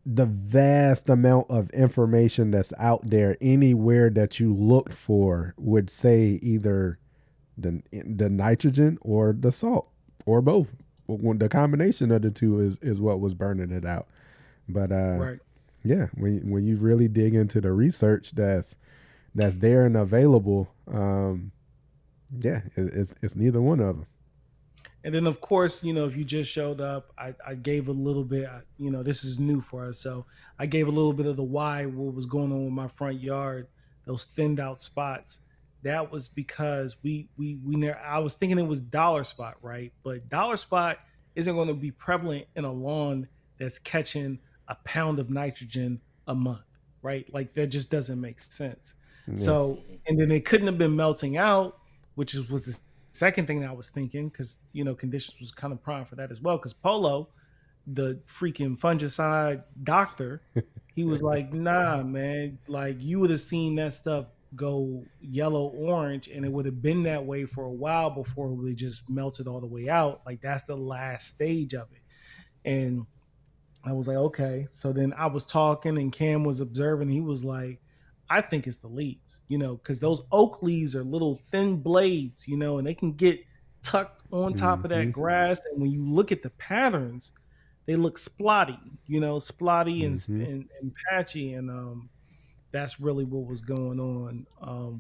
the vast amount of information that's out there, anywhere that you looked for, would say either the nitrogen or the salt or both. The combination of the two is what was burning it out. But Right. yeah, when you really dig into the research that's there and available, yeah, it's neither one of them. And then, of course, if you just showed up, I gave a little bit. This is new for us, so I gave a little bit of the why, what was going on with my front yard, those thinned out spots. That was because I was thinking it was dollar spot, right? But dollar spot isn't going to be prevalent in a lawn that's catching a pound of nitrogen a month, right? Like that just doesn't make sense. Yeah. So, Mhm. and then it couldn't have been melting out, was the second thing that I was thinking, because conditions was kind of prime for that as well. Because Polo, the freaking fungicide doctor, he was like, "Nah, man, like you would have seen that stuff go yellow orange, and it would have been that way for a while before it would just melted all the way out. Like that's the last stage of it." And I was like, okay. So then I was talking and Cam was observing. He was like, I think it's the leaves, because those oak leaves are little thin blades, and they can get tucked on top of Mm-hmm. that grass. And when you look at the patterns, they look splotty, splotty and, Mm-hmm. and patchy. And that's really what was going on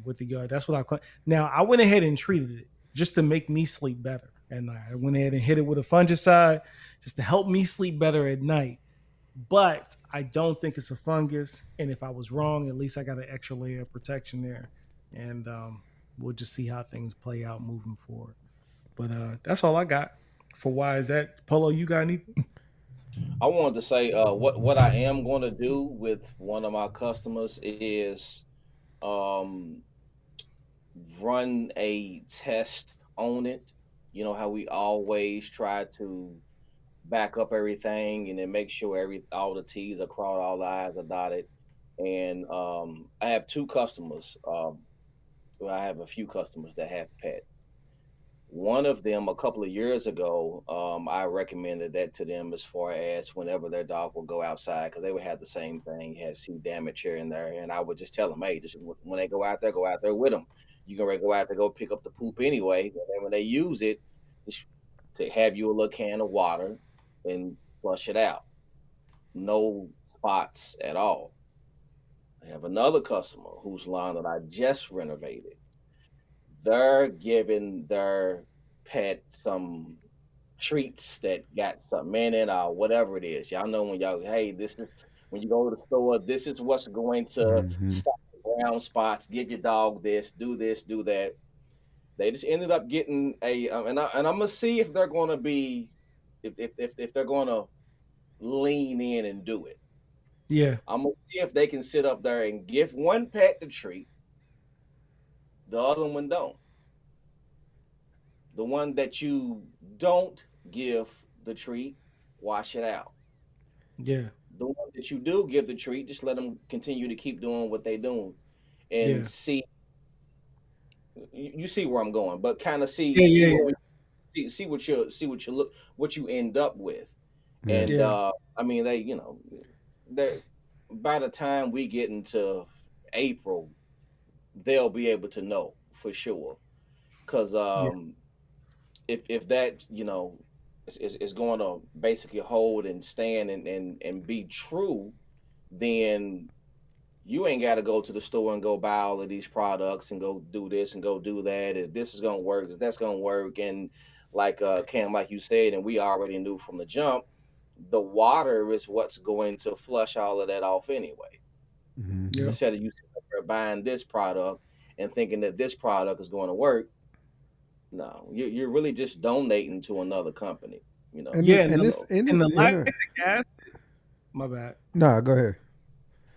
with the yard. That's what now I went ahead and treated it just to make me sleep better. And I went ahead and hit it with a fungicide just to help me sleep better at night, but I don't think it's a fungus. And if I was wrong, at least I got an extra layer of protection there. And we'll just see how things play out moving forward. But that's all I got for why is that. Polo, you got anything? I wanted to say what I am going to do with one of my customers is um, run a test on it. You know how we always try to back up everything and then make sure all the T's are crossed, all the I's are dotted. And I have two customers. Well, I have a few customers that have pets. One of them, a couple of years ago, I recommended that to them as far as whenever their dog would go outside because they would have the same thing, had sea damage here and there, and I would just tell them, hey, just when they go out there with them. You can go out there, go pick up the poop anyway, and then when they use it, just to have you a little can of water and flush it out. No spots at all. I have another customer whose lawn that I just renovated. They're giving their pet some treats that got something in it or whatever it is. Y'all know when y'all, hey, this is when you go to the store, this is what's going to Mm-hmm. stop the brown spots, give your dog this, do that. They just ended up getting and I'm gonna see if they're gonna be if they're gonna lean in and do it. Yeah, I'm gonna see if they can sit up there and give one pet the treat, the other one don't. The one that you don't give the treat, wash it out. yeah, The one that you do give the treat, just let them continue to keep doing what they're doing and yeah, see. You see where I'm going, but kind of yeah, see yeah, what yeah, we see what you look what you end up with, Yeah. and yeah, I mean they by the time we get into April, they'll be able to know for sure because yeah, if that is going to basically hold and stand and be true, then you ain't got to go to the store and go buy all of these products and go do this and go do that. If this is going to work, is that's going to work? And like Cam, like you said, and we already knew from the jump, the water is what's going to flush all of that off anyway. Mm-hmm. yeah, Instead of you sitting up there buying this product and thinking that this product is going to work, no, you're really just donating to another company, you know. And yeah. it, And and the, it's So and and it's the in a lactic acid, my bad. nah. Go ahead.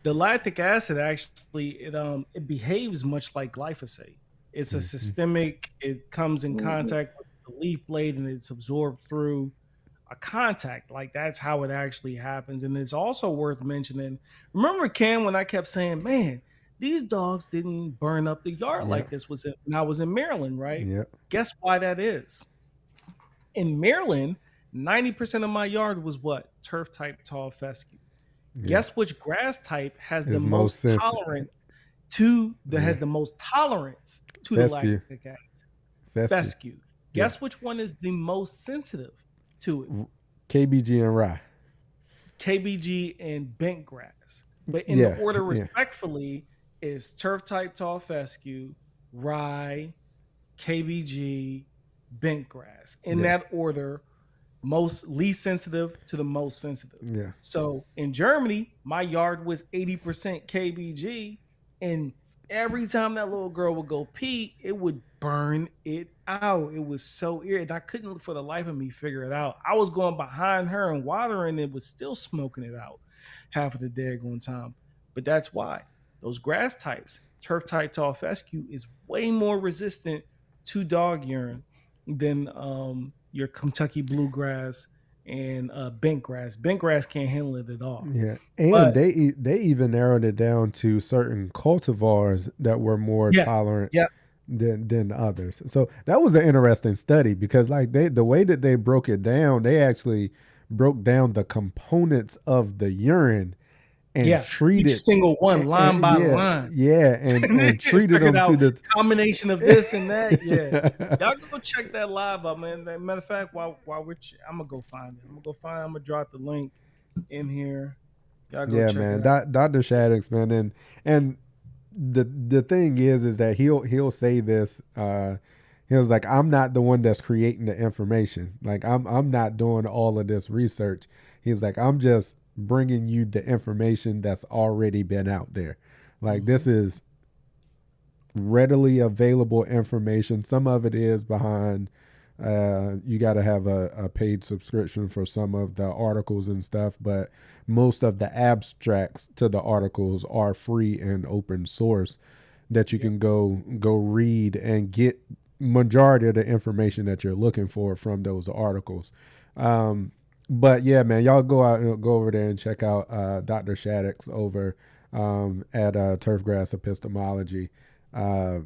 The lactic acid actually it behaves much like glyphosate. It's a Mm-hmm. systemic. It comes in mhm. contact with the leaf blade and it's absorbed through a contact. Like that's how it actually happens. And it's also worth mentioning. Remember, Ken, when I kept saying, "Man, these dogs didn't burn up the yard Yeah. like this." Was it when I was in Maryland, right? Yeah. Guess why that is? In Maryland, 90% of my yard was what turf type tall fescue. Yeah. Guess which grass type has the Is most most sensitive. tolerance to the Yeah. has the most tolerance to the Fescue. lactic acid? Fescue. Fescue. Yeah. Guess which one is the most sensitive to it? KBG and rye. KBG and bent grass. But in the Yeah. order Yeah. respectfully is turf type tall fescue, rye, KBG, bent grass. In Yeah. that order, most least sensitive to the most sensitive. Yeah. So in Germany, my yard was 80% KBG, and every time that little girl would go pee, it would burn it out. It was so irritating. I couldn't for the life of me figure it out. I was going behind her and watering it, was still smoking it out half of the daggone time. But that's why those grass types turf type tall fescue is way more resistant to dog urine than your Kentucky bluegrass and bent grass. Bent grass can't handle it at all. Yeah, and But they even narrowed it down to certain cultivars that were more yeah, tolerant yeah, than others. So that was an interesting study because like the way that they broke it down, they actually broke down the components of the urine and yeah. Each treated single one, line by yeah, line. yeah, and treated Figured them to out the combination of this and that. Yeah, y'all go check that live out, man. Matter of fact, while I'm gonna go find it. I'm gonna drop the link in here. Y'all go yeah, check it man. out. Dr. Shaddix, man, and the thing is that he'll say this. He was like, I'm not the one that's creating the information. Like I'm not doing all of this research. He's like, I'm just bringing you the information that's already been out there. Like Mm-hmm. this is readily available information. Some of it is behind. You got to have a paid subscription for some of the articles and stuff, but most of the abstracts to the articles are free and open source that you Yep. can go read and get majority of the information that you're looking for from those articles. But yeah, man, y'all go over there and check out Dr. Shaddix over at Turfgrass Epistemology. Uh,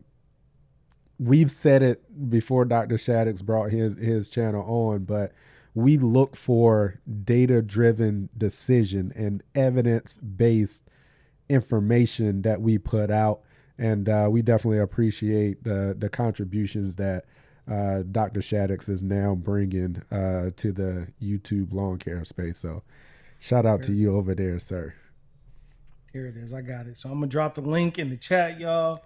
we've said it before Dr. Shaddix brought his channel on, but we look for data driven decision and evidence based information that we put out, and we definitely appreciate the contributions that Dr. Shaddix is now bringing to the YouTube lawn care space. So shout out to Here, you over there, sir. here it is. I got it. So I'm gonna drop the link in the chat, y'all.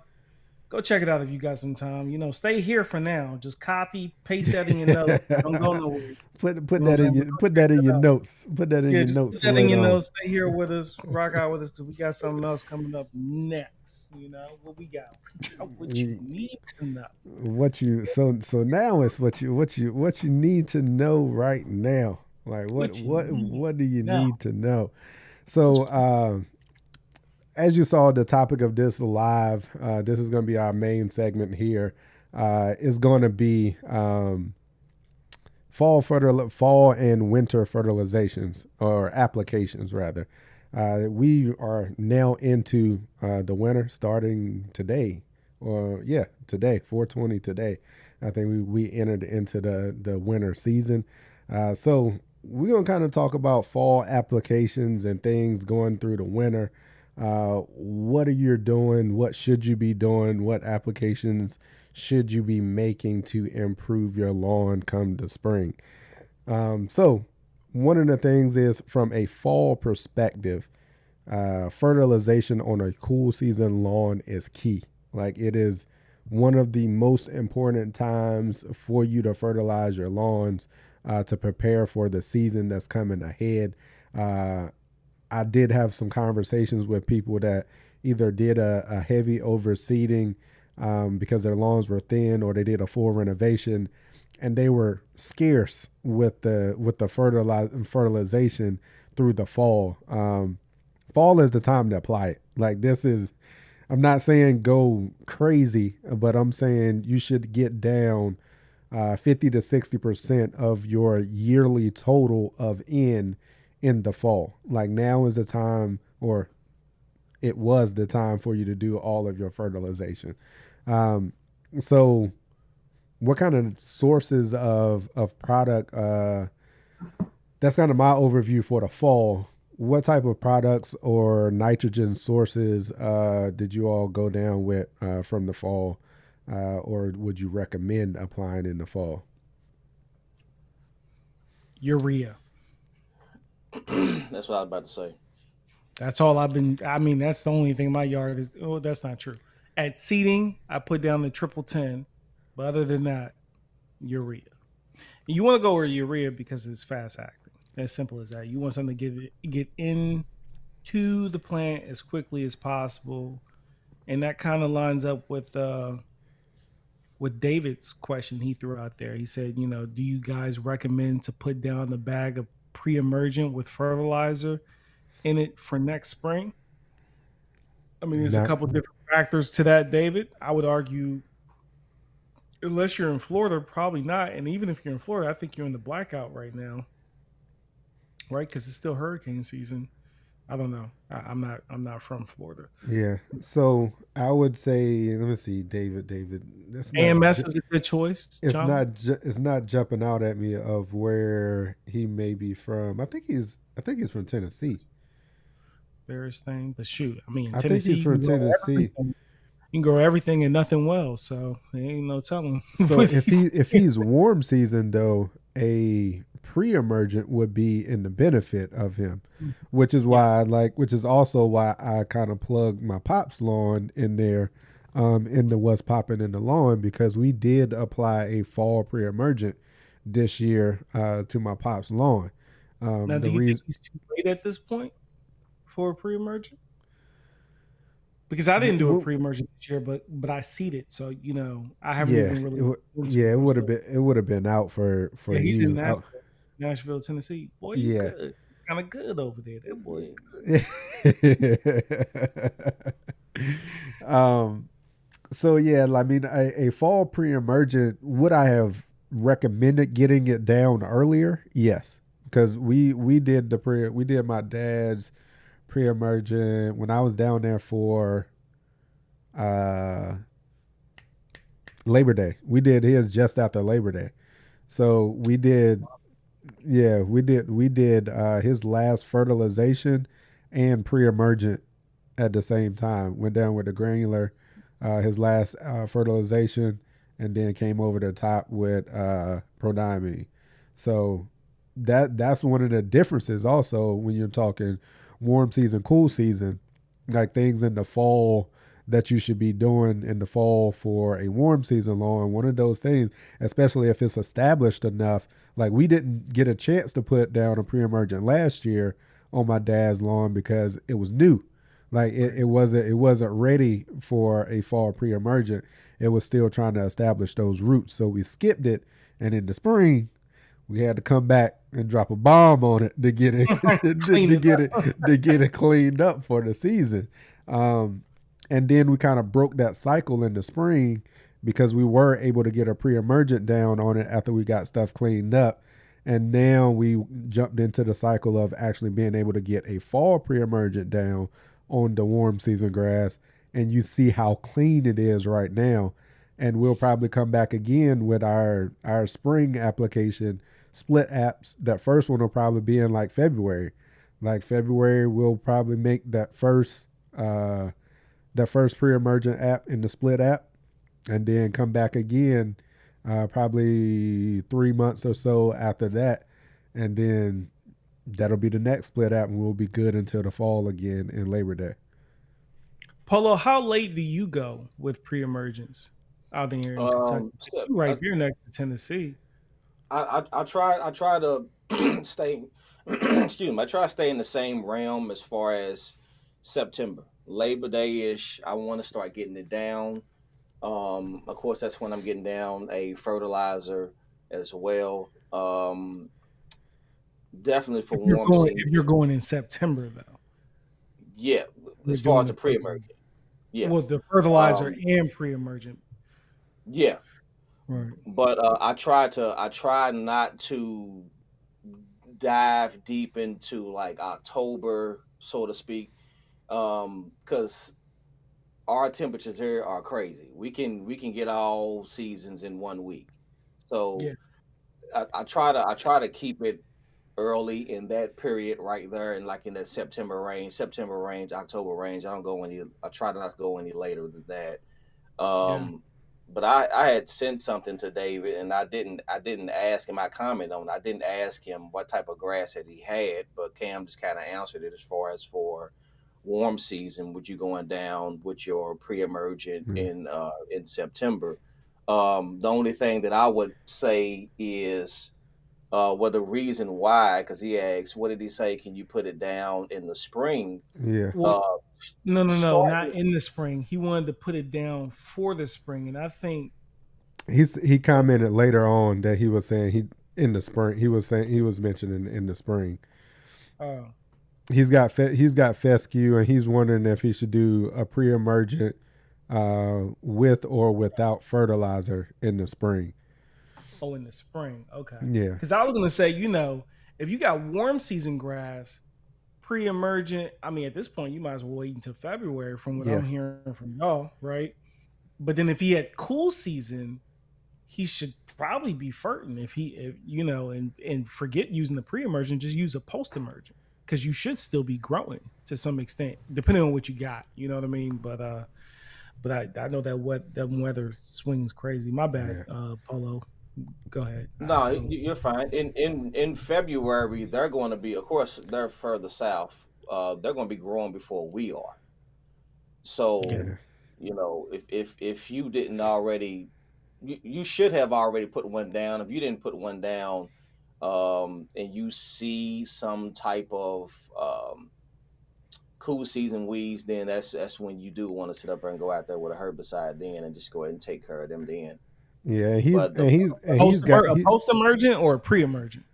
Go check it out if you got some time. Stay here for now. Just copy, paste that in your notes. Don't go nowhere. Put You know what I'm that in saying? your But go put check that in that your out. notes. Put that in Yeah, your just notes put for that in later your on. notes. Stay here with us. Rock out with us because we got something else coming up next. What we got? We got what you need to know. What you so now it's what you need to know right now. Like What you need what to do you know. need to know? So as you saw, the topic of this live, this is going to be our main segment here. Is going to be fall and winter fertilizations or applications rather. We are now into the winter starting today, or yeah, today, 420 today. I think we entered into the winter season. So we're gonna kind of talk about fall applications and things going through the winter. What are you doing? What should you be doing? What applications should you be making to improve your lawn come the spring? So, one of the things is from a fall perspective, fertilization on a cool season lawn is key. Like, it is one of the most important times for you to fertilize your lawns to prepare for the season that's coming ahead. Uh, I did have some conversations with people that either did a heavy overseeding because their lawns were thin, or they did a full renovation, and they were scarce with the fertilization through the fall. Fall is the time to apply it. Like this is, I'm not saying go crazy, but I'm saying you should get down 50 to 60% of your yearly total of in the fall. Like now is the time, or it was the time for you to do all of your fertilization. Um, so, what kind of sources of product? That's kind of my overview for the fall. What type of products or nitrogen sources did you all go down with from the fall, or would you recommend applying in the fall? Urea. That's what I was about to say. That's all I've been. I mean, that's the only thing in my yard is. Oh, that's not true. At seeding, I put down the triple 10, but other than that, urea. And you want to go with urea because it's fast acting. As simple as that. You want something to get into the plant as quickly as possible, and that kind of lines up with David's question he threw out there. He said, do you guys recommend to put down the bag of pre-emergent with fertilizer in it for next spring? I mean, there's a Not couple different factors to that, David. I would argue, unless you're in Florida, probably not. And even if you're in Florida, I think you're in the blackout right now, right? Because it's still hurricane season. I don't know. I'm not. I'm not from Florida. Yeah. So I would say, let me see, David. David, that's not. AMS is a good choice, It's John. not. It's not jumping out at me of where he may be from. I think he's. I think he's from Tennessee. Various thing, but shoot, I mean, I think Tennessee, he's from Tennessee. you can grow everything and nothing well. So there ain't no telling. So if he's warm season though, a pre-emergent would be in the benefit of him, which is Yes. why I like, which is also why I kind of plug my pops lawn in there, in the what's popping in the lawn, because we did apply a fall pre-emergent this year to my pops lawn. Now, The do you think reason, he's too late at this point for a pre-emergent? Because I didn't do a pre-emergent this year, but I seeded, so I haven't yeah, even really into yeah, it. I'm still, it would have been out for yeah, he's in you. Out, Nashville, Tennessee. Boy, you yeah. good, kind of good over there. That boy um, so yeah, I mean, a fall pre-emergent, would I have recommended getting it down earlier? Yes, because we did my dad's pre-emergent when I was down there for uh Labor Day. We did his just after Labor Day, so we did. Yeah, we did his last fertilization and pre-emergent at the same time. Went down with the granular, his last fertilization, and then came over the top with prodiamine. So that's one of the differences also when you're talking warm season, cool season, like things in the fall that you should be doing in the fall for a warm season lawn. One of those things, especially if it's established enough, like we didn't get a chance to put down a pre-emergent last year on my dad's lawn because it was new. Like right. it wasn't ready for a fall pre-emergent. It was still trying to establish those roots. So we skipped it, and in the spring we had to come back and drop a bomb on it to get it Clean it up. to get it cleaned up for the season. And then we kind of broke that cycle in the spring because we were able to get a pre-emergent down on it after we got stuff cleaned up. And now we jumped into the cycle of actually being able to get a fall pre-emergent down on the warm season grass. And you see how clean it is right now. And we'll probably come back again with our spring application split apps. That first one will probably be in like February. Like February, we'll probably make that first pre-emergent app in the split app, and then come back again, probably 3 months or so after that, and then that'll be the next split app, and we'll be good until the fall again in Labor Day. Polo, how late do you go with pre-emergence out there in Kentucky? So You right there next to Tennessee. I try to stay. Excuse me. I try to stay in the same realm as far as September, Labor Day ish. I want to start getting it down. Of course, that's when I'm getting down a fertilizer as well. Definitely for warm If you're season. going in September though, Yeah, you're as far doing as the the pre-emergent. Yeah. well, the fertilizer Um, and pre-emergent. yeah. Right. But I try not to dive deep into like October, so to speak, because our temperatures here are crazy. We can get all seasons in 1 week. Yeah. So I try to keep it early in that period right there, and like in that September range, October range. I don't go any. I try not to go any later than that. Yeah. But I had sent something to David, and I didn't ask him. I comment on it. I didn't ask him what type of grass that he had, but Cam just kind of answered it as far as for warm season. Would you going down with your pre-emergent Yeah. in September? The only thing that I would say is well, the reason why, because he asked, what did he say? Can you put it down in the spring? Yeah. Well, Uh, no, start not with in the spring. He wanted to put it down for the spring, and I think He commented later on that he was saying he in the spring. He was saying he was mentioning in the spring. uh, He's got fescue, and he's wondering if he should do a pre-emergent with or without fertilizer in the spring. Oh, in the spring. Okay. Yeah, Because I was gonna say, if you got warm season grass, pre-emergent. I mean, at this point, you might as well wait until February, from what yeah, I'm hearing from y'all, right? But then if he had cool season, he should probably be fertin if and forget using the pre-emergent, just use a post-emergent because you should still be growing to some extent, depending on what you got. You know what I mean? But I know that weather swings crazy. My bad, yeah, Polo. Go ahead. No, I don't. you're fine. In February, they're going to be, of course, they're further south. They're going to be growing before we are. Yeah. So, yeah, if you didn't already, you should have already put one down. If you didn't put one down, and you see some type of cool season weeds, then that's when you do want to sit up there and go out there with a herbicide then, and just go ahead and take care of them then. yeah. But the And he's got A post emergent or a pre emergent?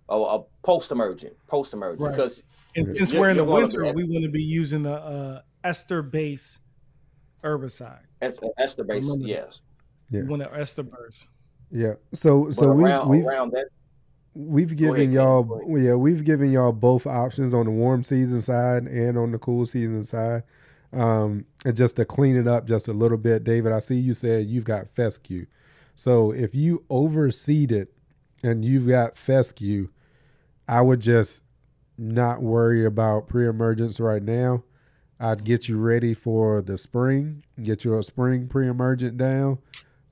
a post emergent, Right. because And yeah, since we're in you're the going to be winter, we want to be using the ester base herbicide. ester base, Remember that. yes. We yeah, want to ester burst. yeah. So But around that, we've go given ahead, Cam. y'all, Go ahead. yeah, we've given y'all both options on the warm season side and on the cool season side. And just to clean it up just a little bit, David, I see you said you've got fescue. So if you overseed it and you've got fescue, I would just not worry about pre-emergence right now. I'd get you ready for the spring, get you a spring pre-emergent down,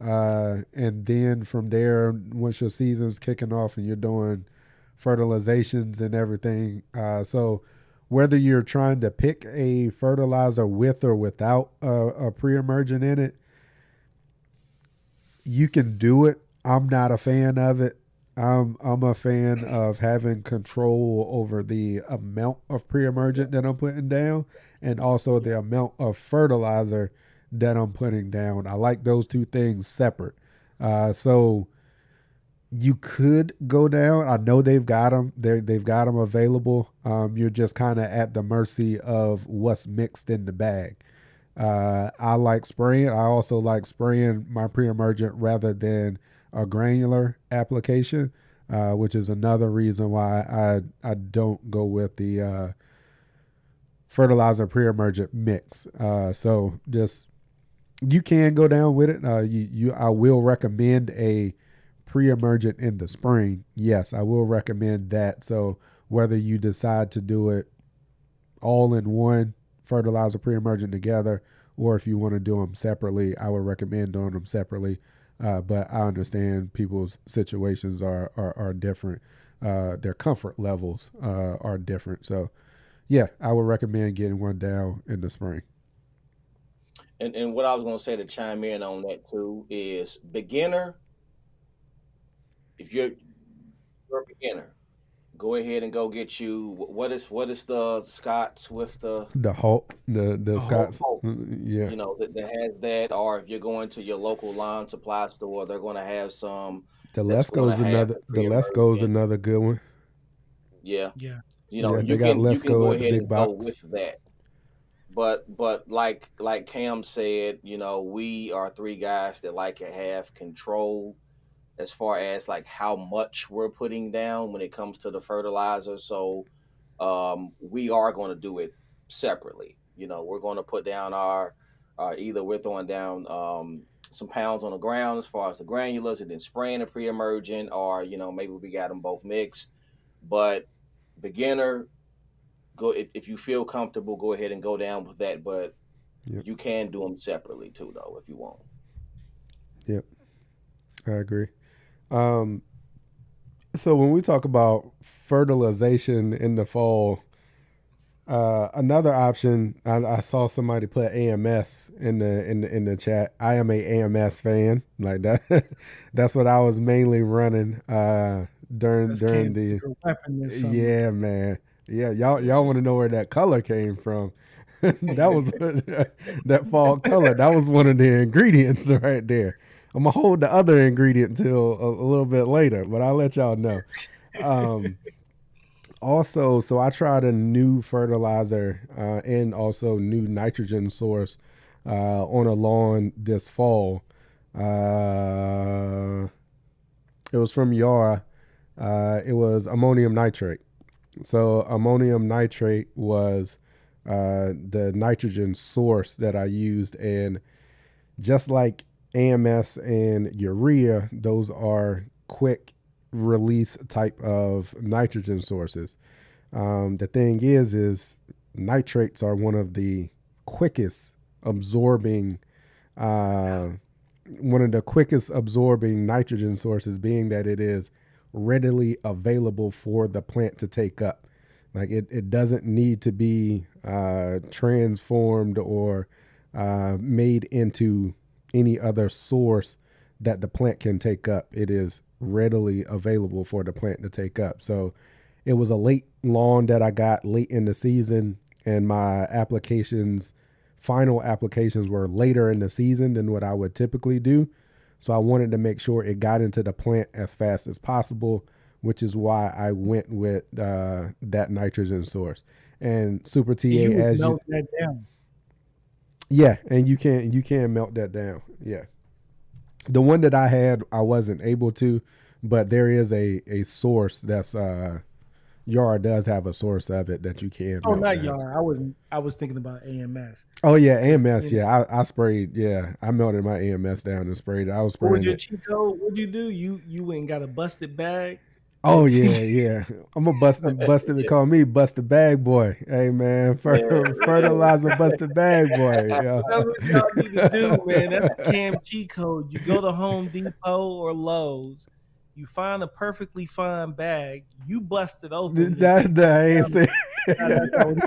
and then from there, once your season's kicking off and you're doing fertilizations and everything, so whether you're trying to pick a fertilizer with or without a pre-emergent in it, you can do it. I'm not a fan of it. I'm a fan of having control over the amount of pre-emergent that I'm putting down, and also the Yes. amount of fertilizer that I'm putting down. I like those two things separate. So you could go down. I know they've got them. They've got them available. You're just kind of at the mercy of what's mixed in the bag. I like spraying. I also like spraying my pre-emergent rather than a granular application, which is another reason why I don't go with the fertilizer pre-emergent mix. So just you can go down with it. I will recommend a pre-emergent in the spring. Yes, I will recommend that. So whether you decide to do it all in one fertilizer pre-emergent together, or if you want to do them separately, I would recommend doing them separately. But I understand people's situations are different. Their comfort levels are different. So yeah, I would recommend getting one down in the spring. And what I was going to say to chime in on that too is beginner. If you're a beginner, go ahead and go get you, what is the Scots with The Hulk, the A whole. Scots, Hulk, yeah. that has that. Or if you're going to your local lawn supply store, they're going to have some The that's going to Lesco's have another. the The Lesco's pre-emergent. another good one. Yeah, Yeah. Yeah, they you got can Lesco go at the ahead big and go box. with that. But like Cam said, we are three guys that like to have control as far as like how much we're putting down when it comes to the fertilizer. So we are going to do it separately. We're going to put down our either we're throwing down some pounds on the ground as far as the granulars and then spraying the pre-emergent, or maybe we got them both mixed. But beginner, go if you feel comfortable, go ahead and go down with that. But Yep, you can do them separately too, though, if you want. yep, I agree. Um, so when we talk about fertilization in the fall, another option, I saw somebody put AMS in the chat. I am a AMS fan, like that. That's what I was mainly running during That's during Cam's the. secret weapon this summer. Yeah, man. Yeah, y'all want to know where that color came from? That was that fall color. That was one of the ingredients right there. I'm gonna hold the other ingredient till a little bit later, but I'll let y'all know. Um, Also, so I tried a new fertilizer and also new nitrogen source on a lawn this fall. Uh, it was from Yara. It was ammonium nitrate. So ammonium nitrate was the nitrogen source that I used, and just like AMS and urea, those are quick release type of nitrogen sources. The thing is nitrates are one of the quickest absorbing, uh, one of the quickest absorbing nitrogen sources, being that it is readily available for the plant to take up. Like it doesn't need to be transformed or made into any other source that the plant can take up. It is readily available for the plant to take up. So it was a late lawn that I got late in the season, and my applications, final applications, were later in the season than what I would typically do. So I wanted to make sure it got into the plant as fast as possible, which is why I went with that nitrogen source. And Super And TA, you would as you, melt that down. yeah, and you can melt that down. Yeah, the one that I had, I wasn't able to, but there is a source that's Yara does have a source of it that you can Oh, melt not down. Yar. I wasn't. I was thinking about AMS Oh yeah, because AMS. Yeah, I sprayed. Yeah, I melted my AMS down and sprayed it. I was what was spraying your it. cheat code? What'd you do? You went and got a busted bag. Oh yeah, yeah. I'm a busted. They Yeah, call me busted bag boy. Hey man, yeah, yeah. fertilizer busted bag boy. Yeah. That's what y'all need to do, man. That's the Cam cheat code. You go to Home Depot or Lowe's, you find a perfectly fine bag, you bust it open and take That I it ain't down. say. Nah, that's not what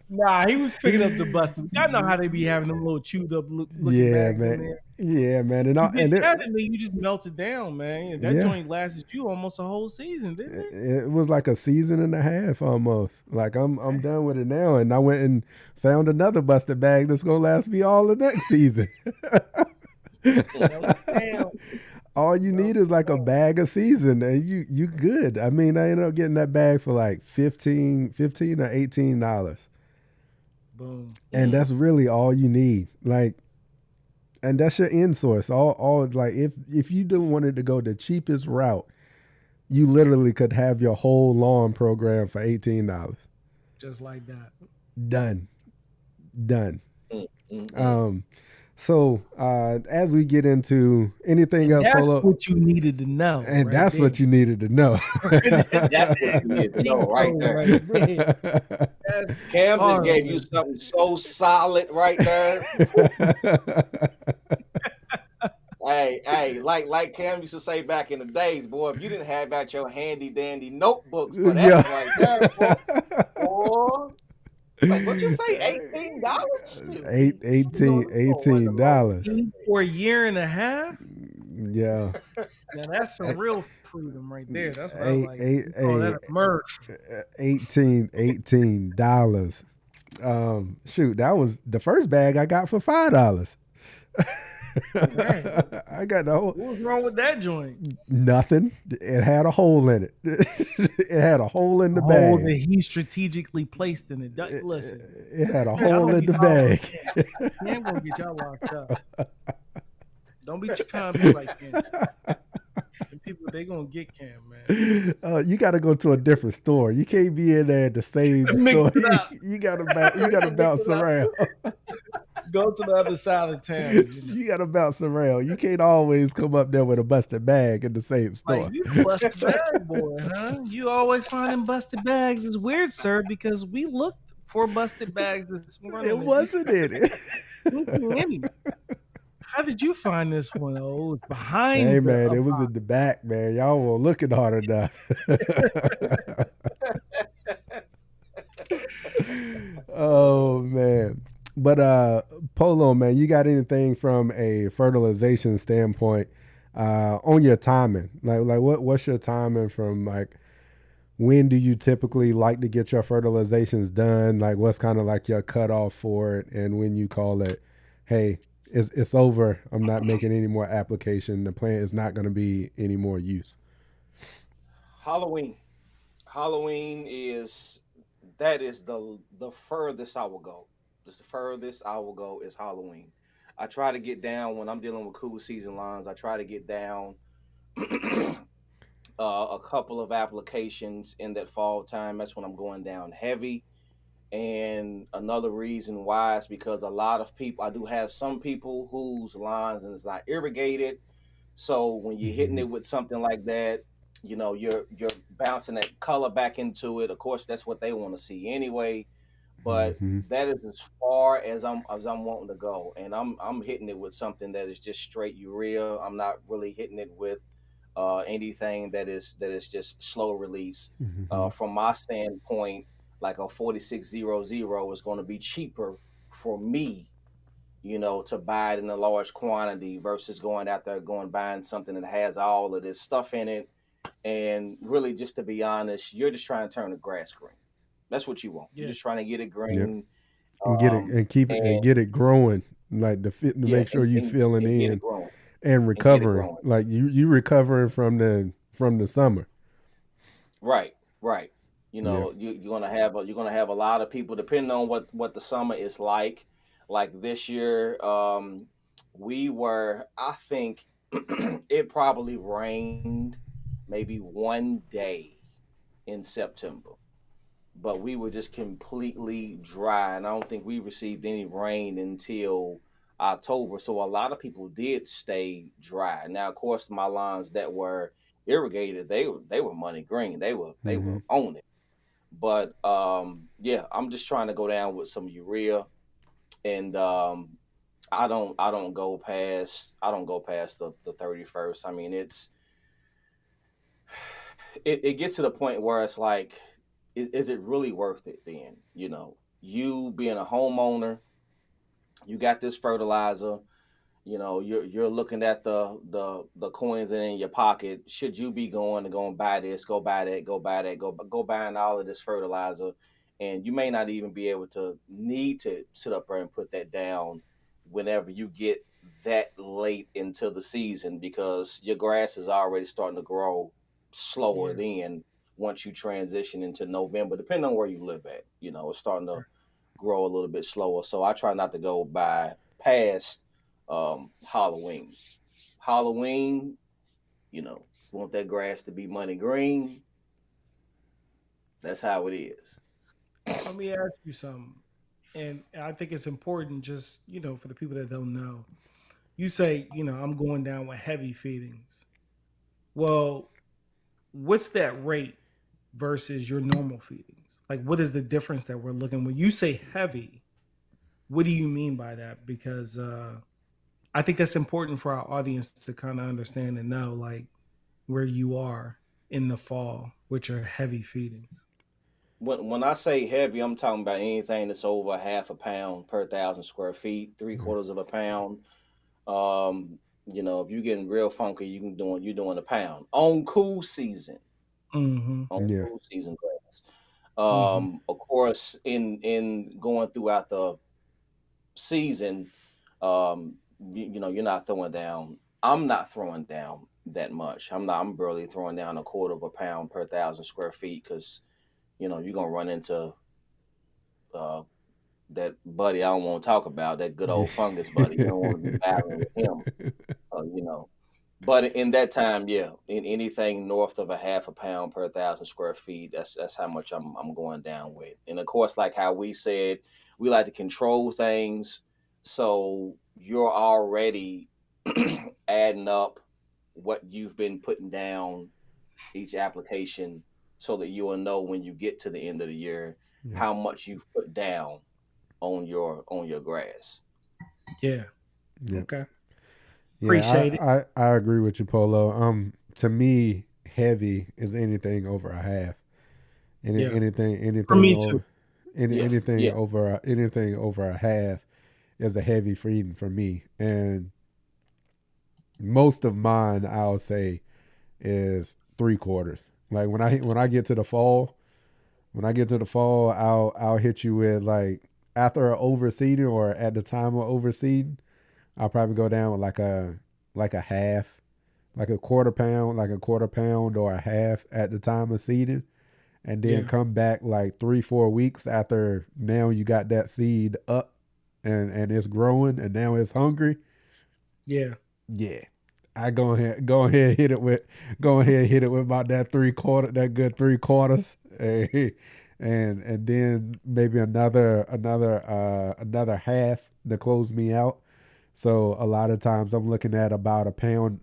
nah, he was picking up the busted. Y'all know how they be having them little chewed up looking Yeah, bags in man. there. Yeah, man. And You all, did and it, that, and then you just melt it down, man. And that yeah, joint lasted you almost a whole season, didn't it? it was like a season and a half almost. Like I'm done with it now, and I went and found another busted bag that's gonna last me all the next season. Melt it down. All you Melt need is like it a down. bag a season, and you good. I mean, I ended up getting that bag for like 15 or $18, Boom. and Mm. that's really all you need. Like, and that's your end source. All like if you didn't want it to go the cheapest route, you literally could have your whole lawn program for $18. Just like that. Done, done. Mm, mm, mm. Um, so as we get into anything And else, that's Polo, what you needed to know and right that's there. what you needed to know. That's That's what you the need to cheat know right code there. right there. That's Cam just hard gave you right something so solid right there. Hey, like Cam used to say back in the days, boy, if you didn't have out your handy dandy notebooks for that Yeah. one right there, boy, like what you say, $18? Shoot, Eight, you know, 18, you gonna run the low. $18. there. For a year and a half. Yeah. Now that's some real freedom right there. That's what I Eight, like. eight, We call that eight, a merge. 18 $18. Shoot, that was the first bag I got for $5. All right. I got the whole What was wrong with that joint? nothing. It had a hole in it. It had a hole in The the hole that bag. he strategically placed in it. It, Listen, it had a y'all hole don't in be the following bag. Cam. Cam gonna get y'all locked up. Don't be trying to be like Cam. And people, they gonna get Cam, man. You got to go to a different store. You can't be in there at the same Mix store. it up. You got to bounce. You got to Mix bounce it up. around. Go to the other side of town. You know, You got to bounce around. You can't always come up there with a busted bag in the same like store. you the busted bag boy, huh? You always finding busted bags. It's weird, sir, because we looked for busted bags this morning. It And wasn't in it. we didn't see any. How did you find this one? Oh, it's Hey behind the man, up. it was in the back, man. Y'all were looking hard enough. Oh man. But Polo, man, you got anything from a fertilization standpoint on your timing? Like what's your timing from like when do you typically like to get your fertilizations done? Like what's kind of like your cutoff for it, and when you call it, hey, it's over. I'm not making any more application. The plant is not going to be any more use. Halloween. Halloween is that is the furthest I will go. the furthest I will go is Halloween. I try to get down when I'm dealing with cool season lines. I try to get down a couple of applications in that fall time. That's when I'm going down heavy. And another reason why is because a lot of people, I do have some people whose lines is not irrigated. So when you're hitting Mm-hmm. it with something like that, you're bouncing that color back into it. Of course, that's what they want to see anyway. But Mm-hmm. that is as far as I'm wanting to go, and I'm hitting it with something that is just straight urea. I'm not really hitting it with anything that is just slow release. Mm-hmm. From my standpoint, like a 4600 is going to be cheaper for me, to buy it in a large quantity versus going out there going buying something that has all of this stuff in it. And really, just to be honest, you're just trying to turn the grass green. That's what you want. You're Yeah. just trying to get it Yep. green. And get it and keep it and And get it growing, like the fit to yeah, make sure you feeling and get it in growing and and get it recovering. growing. Like you recovering from the summer. Right, right. Yeah. You're gonna have a lot of people depending on what the summer is like. Like this year, we were I think it probably rained maybe one day in September, but we were just completely dry, and I don't think we received any rain until October. So a lot of people did stay dry. Now, of course, my lawns that were irrigated, they were money green. They were Mm-hmm. on it. But yeah, I'm just trying to go down with some urea, and I don't go past the 31st. I mean, it gets to the point where it's like, is it really worth it then? You being a homeowner, you got this fertilizer, you're looking at the coins in your pocket. Should you be going to go and buy this, go buy that, go buy that, go buying all of this fertilizer, and you may not even be able to need to sit up there and put that down whenever you get that late into the season, because your grass is already starting to grow slower Yeah. then once you transition into November, depending on where you live at. It's starting to grow a little bit slower. So I try not to go by past Halloween. Halloween, want that grass to be money green. That's how it is. Let me ask you something. And I think it's important just, for the people that don't know. You say, I'm going down with heavy feedings. Well, what's that rate versus your normal feedings? Like, what is the difference that we're looking when you say heavy? What do you mean by that? Because I think that's important for our audience to kind of understand and know, like, where you are in the fall with your heavy feedings. When I say heavy, I'm talking about anything that's over half a pound per 1,000 square feet, three Yeah. quarters of a pound. If you're getting real funky, you're doing a pound on cool season. Mm-hmm. On Yeah. cool season grass. Mm-hmm. Of course, in going throughout the season, you're not throwing down. I'm not throwing down that much. I'm barely throwing down a quarter of a pound per 1,000 square feet, because you're gonna run into uh, that buddy I don't want to talk about, that good Yeah. old fungus buddy. You don't want to be battling with him. So. But in that time, yeah, in anything north of a half a pound per 1,000 square feet, that's how much I'm going down with. And of course, like how we said, we like to control things, so you're already adding up what you've been putting down each application, so that you will know when you get to the end of the year Yeah. how much you've put down on your grass. Yeah. Yeah. Okay. Yeah. Appreciate it. I agree with you, Polo. To me, heavy is anything over a half. Any Yeah. anything For anything me too. over any Yeah, anything yeah. over anything over a half is a heavy feeding for me. And most of mine, I'll say, is three quarters. Like when I get to the fall, I'll hit you with, like, after a overseeding or at the time of overseeding, I'll probably go down with like a half, like a quarter pound or a half at the time of seeding, and then Yeah. come back like 3-4 weeks after now you got that seed up and it's growing and now it's hungry, Yeah. yeah, I go ahead hit it with about that 3/4, that good 3/4, eh, and then maybe another half to close me out. So a lot of times I'm looking at about a pound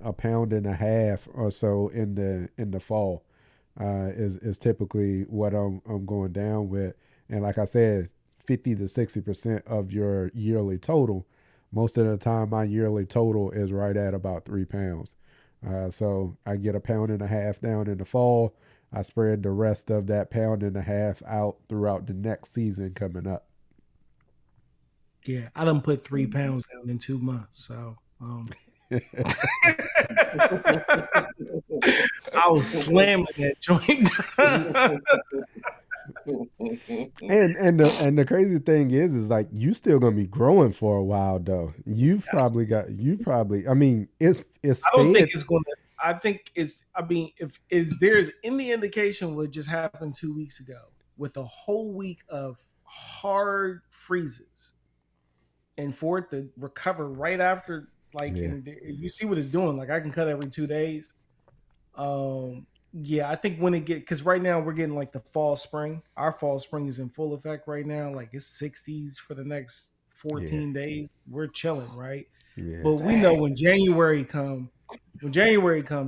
and a half or so in the fall, is typically what I'm going down with. And like I said, 50 to 60% of your yearly total. Most of the time, my yearly total is right at about 3 pounds. So I get a pound and a half down in the fall. I spread the rest of that pound and a half out throughout the next season coming up. Yeah. I done put 3 pounds down in 2 months. So I was slamming that joint. And the crazy thing is like you still gonna be growing for a while though. That's You probably, I mean, it's I don't think fed. it's gonna. I think it's. I mean, if is there's any indication what just happened 2 weeks ago with a whole week of hard freezes, and for it to recover right after, like, Yeah, and you see what it's doing. Like I can cut every 2 days. Yeah, I think when it get because right now we're getting like the fall spring. Our fall spring is in full effect right now. Like it's 60s for the next yeah, 14 days. We're chilling, right? yeah. But we know Dang. when January come,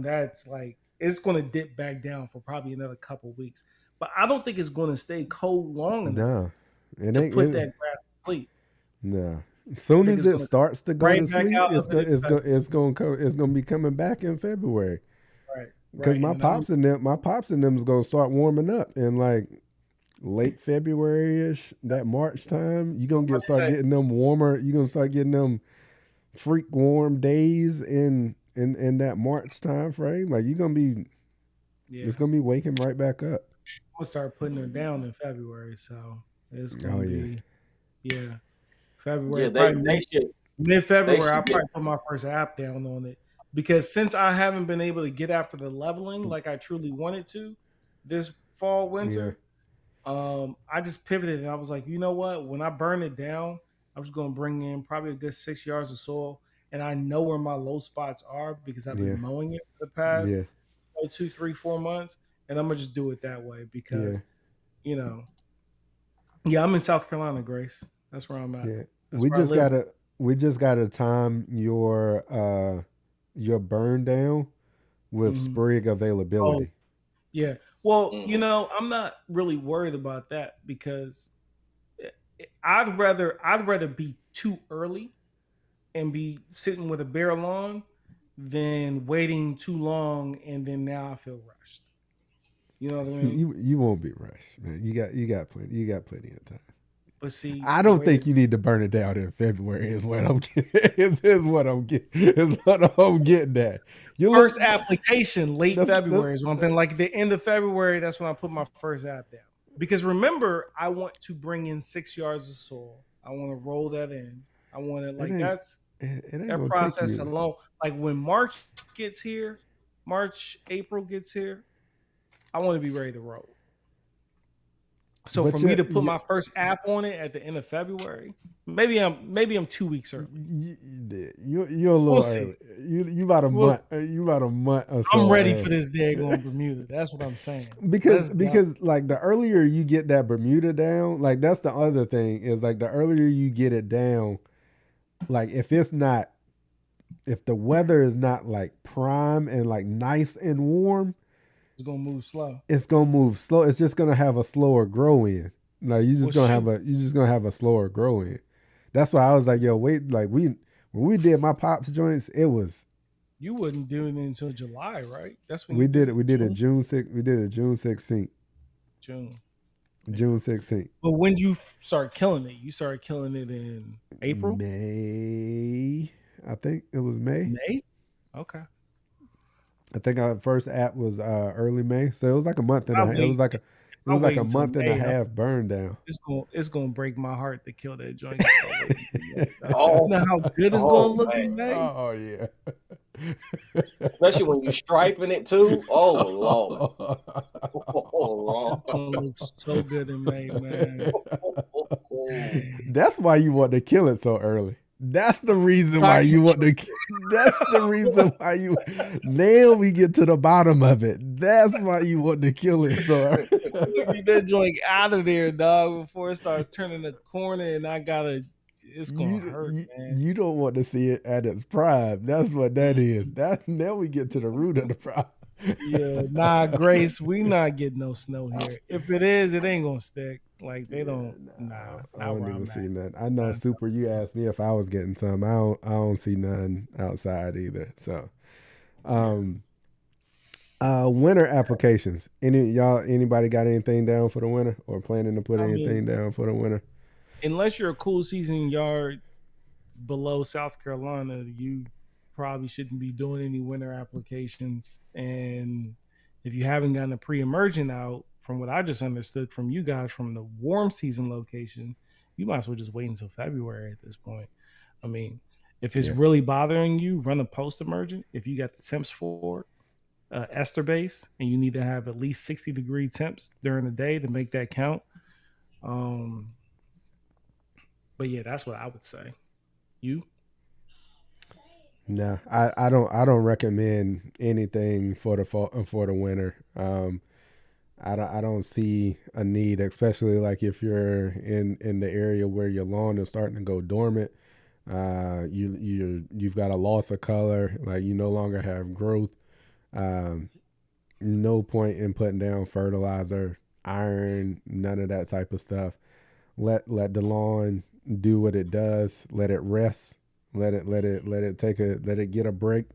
that's like it's going to dip back down for probably another couple weeks. But I don't think it's going to stay cold long enough No, it to ain't. put that grass to sleep. No. As I soon think as it's it going to starts to go right to back sleep, out of it in February. it's gonna be coming back in February. Right, Because right, and then I'm my pops and them is gonna start warming up in like late February ish, that March time. You gonna about get to start say, getting them warmer. You gonna start getting them freak warm days in that March time frame. Like yeah, it's gonna be waking right back up. I'm gonna start putting her down in February. So it's Oh gonna yeah, be yeah, Yeah, February they probably they should mid they February. I'll should get. probably put my first app down on it because since I haven't been able to get after the leveling like I truly wanted to this fall yeah, winter, I just pivoted and I was like, you know what? When I burn it down, I'm just gonna bring in probably a good 6 yards of soil, and I know where my low spots are because I've been yeah, mowing it for the past yeah, 2, 3, 4 months, and I'm gonna just do it that way yeah, because you know, yeah, I'm in South Carolina, Grace. That's where I'm at. yeah. That's We where I just live. gotta we just gotta time your burn down with Mhm. sprig Oh, availability. yeah. Well, Mhm. I'm not really worried about that because I'd rather be too early and be sitting with a bare lawn than waiting too long and then now I feel rushed. You know what I mean? You won't be rushed, man. You got plenty of time. But see, I the don't way that think you need to burn it down in February. Is what I'm getting. Is what I'm getting at. You look. first application late That's February is one thing. Like the end of February, that's when I put my first app down. Because remember, I want to bring in 6 yards of soil. I want to roll that in. I want to it like ain't that's it ain't that gonna take process you. alone. Like when March gets here, April gets here, I want to be ready to roll. So for But me to put my first app on it at the end of February, maybe I'm 2 weeks early. you're a We'll little see. early. You about a We'll month. You about a month or I'm so ready for early. this day going Bermuda. That's what I'm saying. because Let's go. because like the earlier you get that Bermuda down, like that's the other thing is like the earlier you get it down, like if the weather is not like prime and like nice and warm, It's gonna move slow. it's gonna move slow. It's just gonna have a slower grow in. Like Well, shoot, you just gonna have a slower grow in. That's why I was like, yo, wait, like when we did my pops joints, it was you wouldn't do it until July, right? That's when you we did did it. it. We did it June, June 6th. We did it June 16th. June. Yeah. June 16th. But when you start killing it, you started killing it in April, May. I think it was May. May. Okay. I think our first app was early May. So it was like a month and I a half. wait. It I was like wait a until month and a May. half burn down. It's gonna break my heart to kill that joint and start waiting. You Oh, know how good it's gonna oh look man. in May. Oh yeah. Especially when you striping it too. Oh Lord. wrong. It's gonna look so good in May, man. That's why you want to kill it so early. That's the reason why Right. you want to. That's the reason why you. Now we get to the bottom of it. That's why you want to kill it so early. Get that joint out of there, dog, before it starts turning the corner, and I gotta. It's gonna hurt, man. You don't want to see it at its prime. That's what that is. That now we get to the root of the problem. Yeah, nah, Grace, we not getting no snow here. If it is, it ain't gonna stick. Like they don't. Nah, I not don't where even I'm see at. nothing. I know Not Super. You asked me if I was getting some. I don't see none outside either. So, yeah. um, winter applications. Anybody got anything down for the winter or planning to put I anything mean, down for the winter? unless you're a cool season yard below South Carolina, you probably shouldn't be doing any winter applications. And if you haven't gotten a pre-emergent out, from what I just understood from you guys from the warm season location, you might as well just wait until February at this point. I mean, if it's Yeah. really bothering you, run a post-emergent. If you got the temps for it, ester base, and you need to have at least 60-degree temps during the day to make that count. Um, but yeah, that's what I would say. You? No, I don't recommend anything for the fall, for the winter. I don't see a need, especially like if you're in the area where your lawn is starting to go dormant. You've got a loss of color, like you no longer have growth. Um, no point in putting down fertilizer, iron, none of that type of stuff. Let the lawn do what it does. Let it rest. Let it get a break.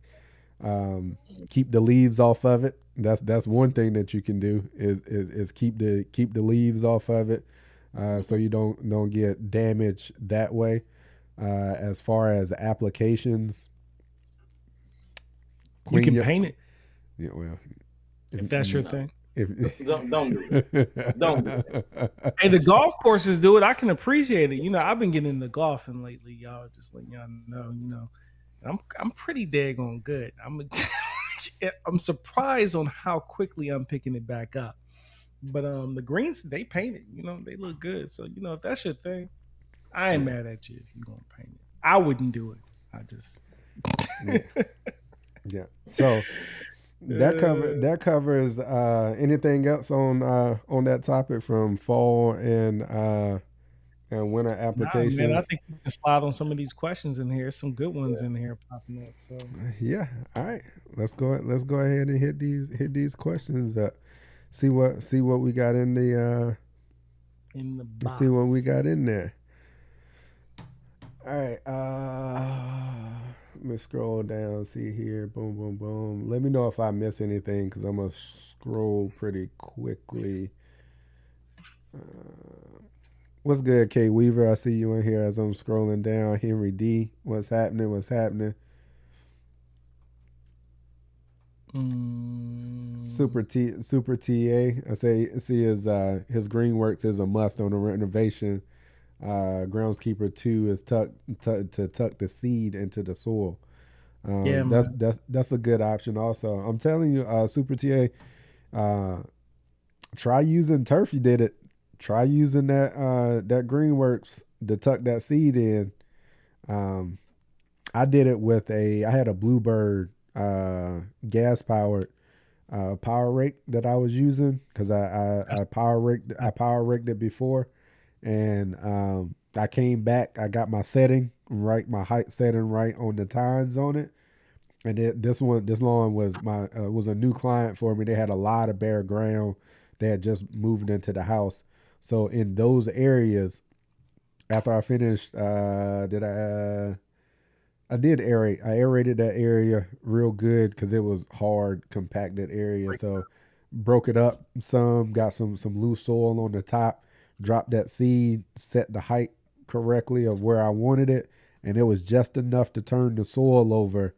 Um, keep the leaves off of it. That's one thing that you can do is keep the leaves off of it, so you don't get damage that way. As far as applications, You clean can your paint it yeah, well if that's your No, thing. if don't do it. Don't do it. Hey, the golf courses do it. I can appreciate it. You know, I've been getting into golfing lately, y'all. Just letting y'all know. You know, I'm pretty daggone good. I'm surprised on how quickly I'm picking it back up. But the greens they paint it. You know, they look good. So you know, if that's your thing, I ain't yeah, mad at you if you gonna paint it. I wouldn't do it. I just. yeah, yeah. So that covers anything else on that topic from fall and winter Nah, man, I applications. think we can slide on some of these questions in here. Some good ones in here popping up. So Yeah. All right. Let's go ahead and hit these questions up. See what we got in the in the see what we box. got in there. All right. Let me scroll down. See here. Boom, boom, boom. Let me know if I miss anything because I'm gonna scroll pretty quickly. What's good, K Weaver? I see you in here as I'm scrolling down. Henry D. What's happening? What's happening? Mm, Super TA. I see his Greenworks is a must on the renovation. Groundskeeper 2 is to tuck the seed into the soil. yeah, man. That's a good option. Also, I'm telling you, Super TA, try using turf. You did it. Try using that Greenworks to tuck that seed in. Um, I did it with I had a Bluebird gas powered power rake that I was using because I power raked it before, and I came back. I got my setting right, my height setting right on the tines on it, and this lawn was a new client for me. They had a lot of bare ground. They had just moved into the house, so in those areas, after I finished, I did aerate. I aerated that area real good because it was hard, compacted area. So broke it up some, got some loose soil on the top, dropped that seed, set the height correctly of where I wanted it, and it was just enough to turn the soil over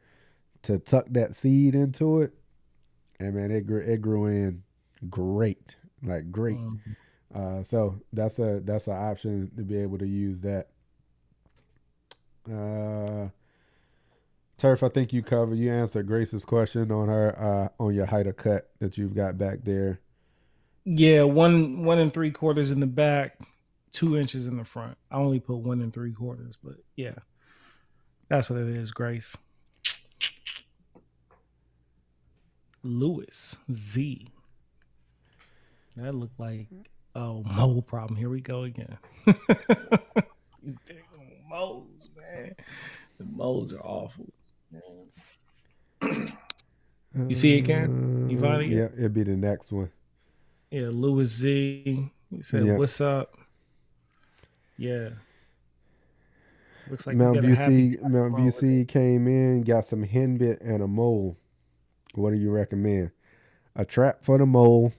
to tuck that seed into it. And man, it grew in great, like great. Mm. So that's an option to be able to use that. Uh, Turf, I think you answered Grace's question on her on your height of cut that you've got back there. Yeah, one and three quarters in the back, 2 inches in the front. I only put one and three quarters, but yeah, that's what it is. Grace Lewis Z. That looked like mole problem. Here we go again. These dang moles, man. The moles are awful. You see it, Ken? You find it yet? Yeah, it'd be the next one. Yeah, Louis Z. He said, Yeah. "What's up?" Yeah, looks like you got a happy Mount customer over there. VC came in, got some henbit and a mole. What do you recommend? A trap for the mole.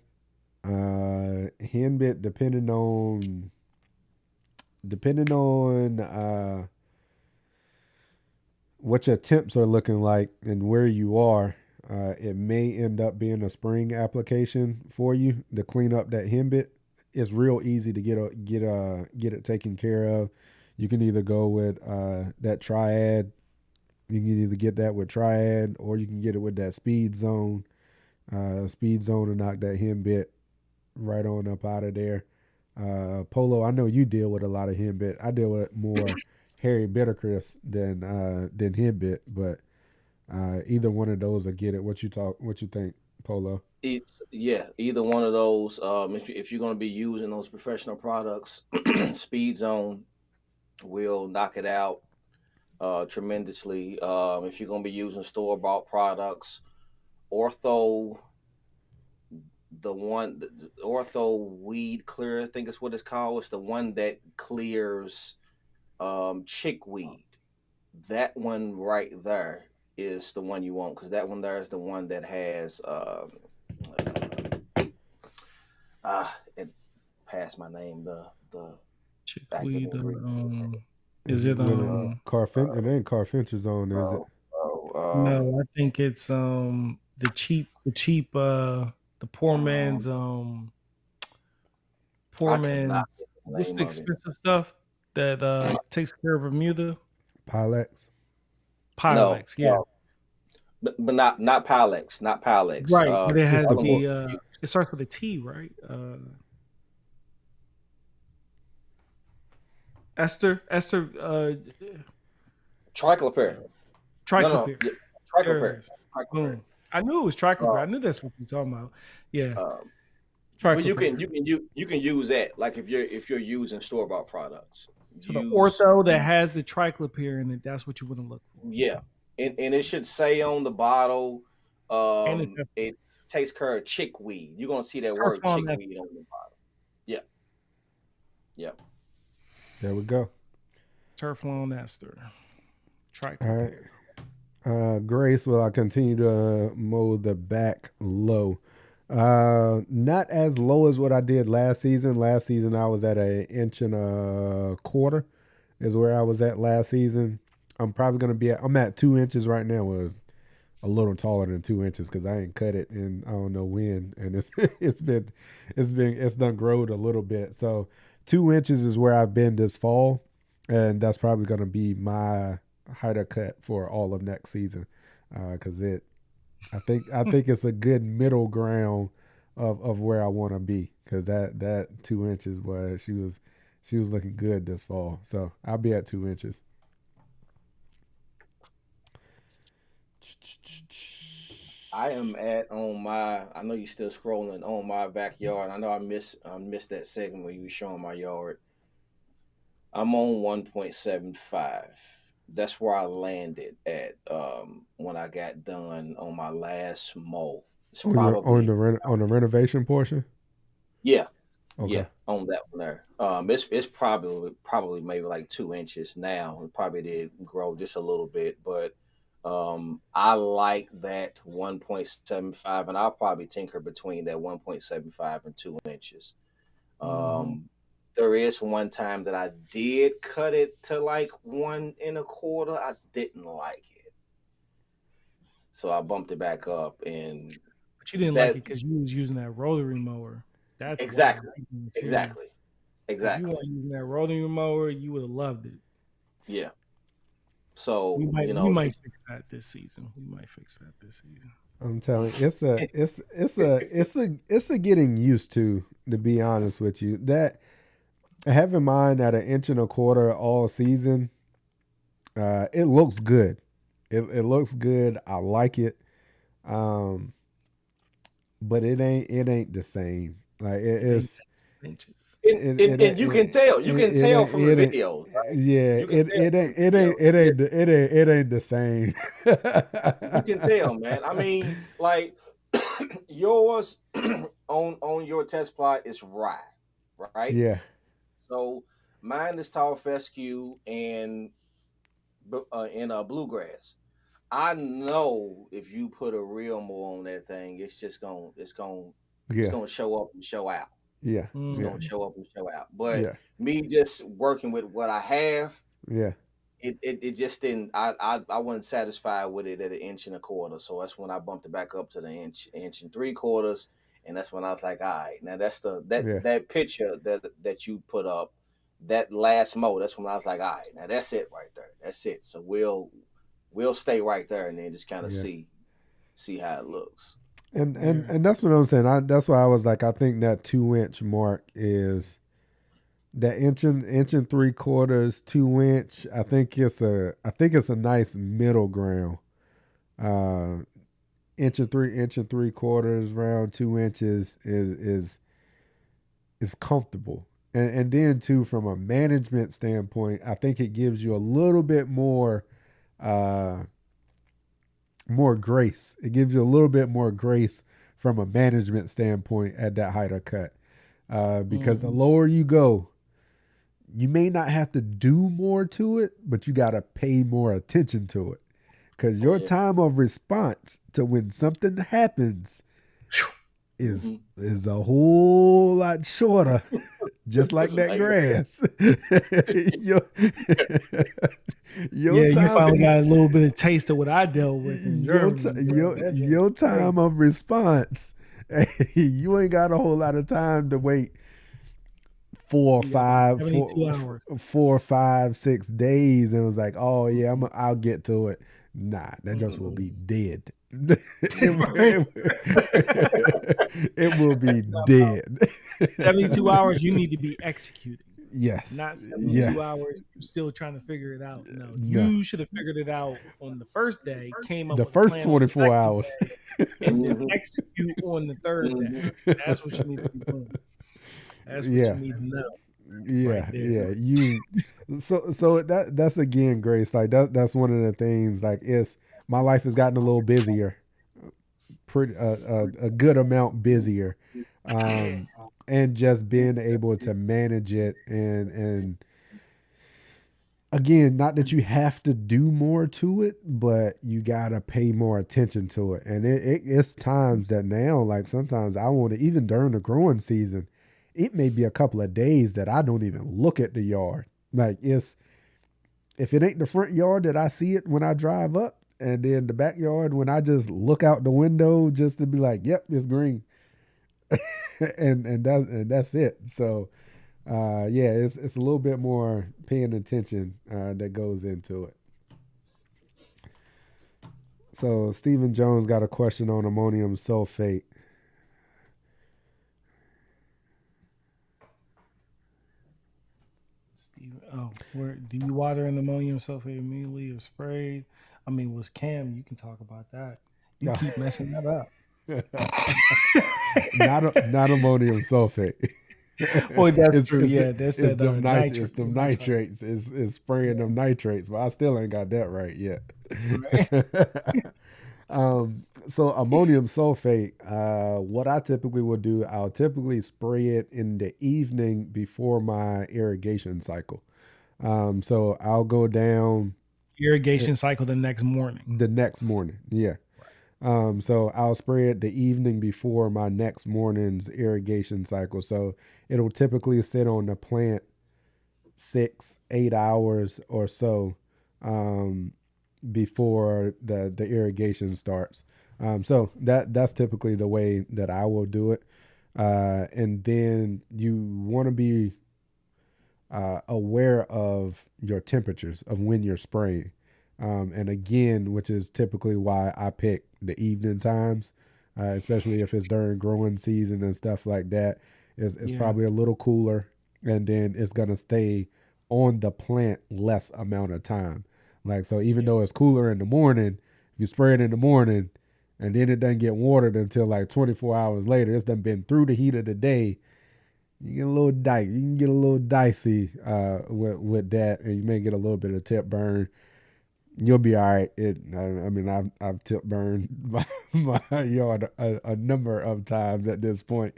Henbit depending on what your temps are looking like and where you are. It may end up being a spring application for you to clean up that henbit. It's real easy to get it taken care of. You can either go with that triad. You can either get that with triad, or you can get it with that speed zone. Speed zone to knock that henbit right on up out of there. Polo, I know you deal with a lot of henbit. I deal with more Harry Bittercrest than henbit, but either one of those will get it. What you think, Polo? It's yeah, either one of those. If you're going to be using those professional products, Speed Zone will knock it out tremendously. If you're going to be using store bought products, Ortho, the Ortho Weed Clear, I think is what it's called. It's the one that clears chickweed. That one right there is the one you want, because that one there is the one that has it passed my name, the active Chickweed. ingredients. Is Is it it with Uh, It ain't Carfincher's on, is it? oh, oh, No, I think it's the poor um, man's I cannot think of the what's name the of it. expensive stuff that takes care of Bermuda? Pilex. No, Pylex, yeah. but not Pylex, not Pylex. Right. But it It's has Other the one. the it starts with a T, right? Esther Triclopyr. No, no, Triclopyr. yeah, There it Triclopyr. is. Triclopyr. Boom. I knew it was Triclopyr. I Uh, knew that's what you're talking about. Yeah. um, but Triclopyr. you can use that, like if you're using store bought products. So the Use ortho that has the triclopyr in it, that's what you want to look for. Yeah, and it should say on the bottle, And it's it takes care of chickweed. You're gonna see that word Turflawn Ester. chickweed on the bottle. Yeah, yeah. There we go. Turflawn Ester. All right. Triclopyr. Grace, will I continue to mow the back low? Not as low as what I did last season. Last season I was at an inch and a quarter is where I was at last season. I'm at 2 inches right now. Was a little taller than 2 inches because I ain't cut it and I don't know when. And it's it's done growed a little bit. So 2 inches is where I've been this fall, and that's probably gonna be my height cut for all of next season. Because I think it's a good middle ground of where I want to be. Because that 2 inches was she was looking good this fall. So I'll be at 2 inches. I am at on my. I know you're still scrolling on my backyard. I know I missed that segment where you were showing my yard. I'm on 1.75. That's where I landed at when I got done on my last mow. It's probably On the renovation portion. yeah, Okay. yeah, on that one there. It's probably maybe like 2 inches now. It probably did grow just a little bit, but I like that 1.75, and I'll probably tinker between that 1.75 and 2 inches. Mm-hmm. There is one time that I did cut it to like 1.25. I didn't like it, so I bumped it back up, and But you didn't like that it because you was using that rotary mower. That's why. exactly, I'm being serious. exactly, If you exactly. weren't using that rotary mower, you would have loved it. Yeah. We So might we might fix that this season. We might fix that this season. I'm telling you, it's a getting used to be honest with you. That having mine at an inch and a quarter all season, it looks good. It looks good. I like it. Um, but it ain't the same. Like It ain't it's inches. And you can tell. You can tell from the it ain't. videos, right? Yeah, You can tell from the videos. it ain't the same. You can tell, man. I mean, like yours on your test plot is rye, right? Yeah, So mine is tall fescue and bluegrass. I know if you put a real more on that thing, it's yeah, gonna show up and show out. yeah, It's yeah, gonna Mm-hmm. show up and show out. But yeah, me just working with what I have, yeah, it just didn't. I wasn't satisfied with it at an inch and a quarter. So that's when I bumped it back up to the inch and three quarters, and that's when I was like, all right, now that's yeah, that picture that you put up, that last mo. That's when I was like, all right, now that's it right there. That's it. So we'll stay right there and then just kind of yeah. see how it looks. And and Yeah. and that's what I'm saying. That's why I was like, I think that 2 inch mark is that inch and three quarters, 2 inch. I think it's a nice middle ground. Uh, inch and three quarters, round 2 inches is comfortable. And then too, from a management standpoint, I think it gives you a little bit uh, more grace. It gives you a little bit more grace from a management standpoint at that height of cut. Because the Mm-hmm. lower you go, you may not have to do more to it, but you got to pay more attention to it. Because your Yeah. time of response to when something happens Hmm. is a whole lot shorter, just like that Like, grass. your, your Yeah, you time finally got a little bit of taste of what I dealt with in your Germany, t- bro. That joke your was time crazy. of response, you ain't got a whole lot of time to wait four or You got about five, 72 hours. 6 days, and it was like, oh yeah, I'll get to it. Nah, that just will mm-mm, be dead. Right? It will be About dead. 72 hours, you need to be executing, Yes, not yeah, 72 hours still trying to figure it out. No, no. you should have figured it out on the first day, came up The with a first plan on the 24 second hours. day, and then hmm execute on the third day. hmm That's what you need to be doing. That's what you Yeah, need to know right yeah, there. yeah. So that's again, Grace. Like that's one of the things. Like it's my life has gotten a little busier, pretty a good amount busier, um, and just being able to manage it and again, not that you have to do more to it, but you gotta pay more attention to it. And it's times that now, like sometimes I want to, even during the growing season, it may be a couple of days that I don't even look at the yard. Like it's if it ain't the front yard that I see it when I drive up, and then the backyard when I just look out the window just to be like, yep, it's green, and that's it. So yeah, it's a little bit more paying attention that goes into it. So Stephen Jones got a question on ammonium sulfate. Steve, oh, where do you water in ammonium sulfate immediately or sprayed? I mean, was Cam? You can talk about that. You Yeah. keep messing that up. Not ammonium sulfate. Well, that's true. Yeah, that's It's that it's nitrate, the them nitrites. nitrates. It's spraying them nitrates, but I still ain't got that right yet. Right. So ammonium sulfate, what I typically would do, I'll typically spray it in the evening before my irrigation cycle. So I'll go down Irrigation cycle the next morning. the next morning. Yeah. So I'll spray it the evening before my next morning's irrigation cycle. So it'll typically sit on the plant 8 hours or so um, before the irrigation starts. So that's typically the way that I will do it. And then you want to be aware of your temperatures of when you're spraying. And again, which is typically why I pick the evening times, especially if it's during growing season and stuff like that. It's Yeah. probably a little cooler, and then it's gonna stay on the plant less amount of time. Like so, even Yeah. though it's cooler in the morning, if you spray it in the morning, and then it doesn't get watered until like 24 hours later, it's done been through the heat of the day. You get a little dice. You can get a little dicey with that, and you may get a little bit of tip burn. You'll be all right. I mean, I've tip burned my yard a number of times at this point.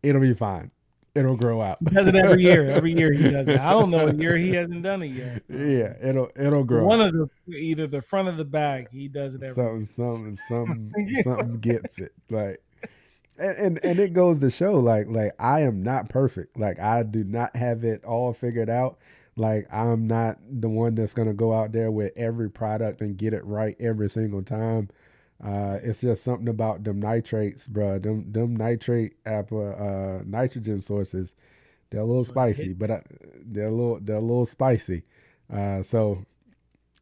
It'll be fine. It'll grow out. He does it every year. Every year he does it. I don't know a year he hasn't done it yet. Yeah, it'll grow One out. of the either the front or the back, he does it every Something, year. something, something, Yeah. something gets it. Like, and it goes to show, like I am not perfect. Like I do not have it all figured out. Like I'm not the one that's gonna go out there with every product and get it right every single time. It's just something about them nitrates, bro. Them nitrogen sources. They're a little But it spicy, hit. but they're a little spicy. So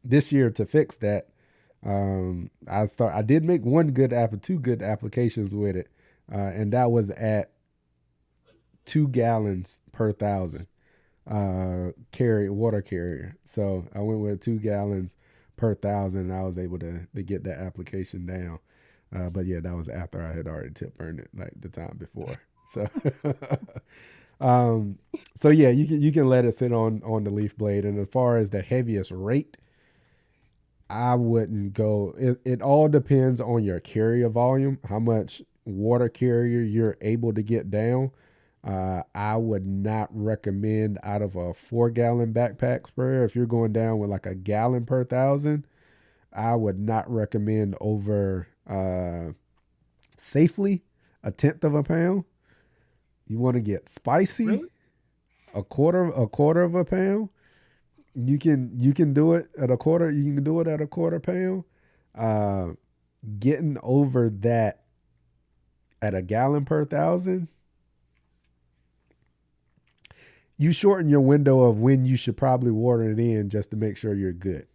this year to fix that, I did make two good applications with it, and that was at 2 gallons per thousand carry water carrier. So I went with 2 gallons per thousand, and I was able to get that application down. But yeah, that was after I had already tip burned it like the time before. So um so yeah, you can let it sit on the leaf blade. And as far as the heaviest rate, I wouldn't go. It all depends on your carrier volume, how much water carrier you're able to get down. I would not recommend out of a 4 gallon backpack sprayer. If you're going down with like a gallon per thousand, I would not recommend over safely a tenth of a pound. You want to get spicy, Really? a quarter of a pound. You can do it at a quarter. You can do it at a quarter pound. Uh, Getting over that at a gallon per thousand, you shorten your window of when you should probably water it in just to make sure you're good.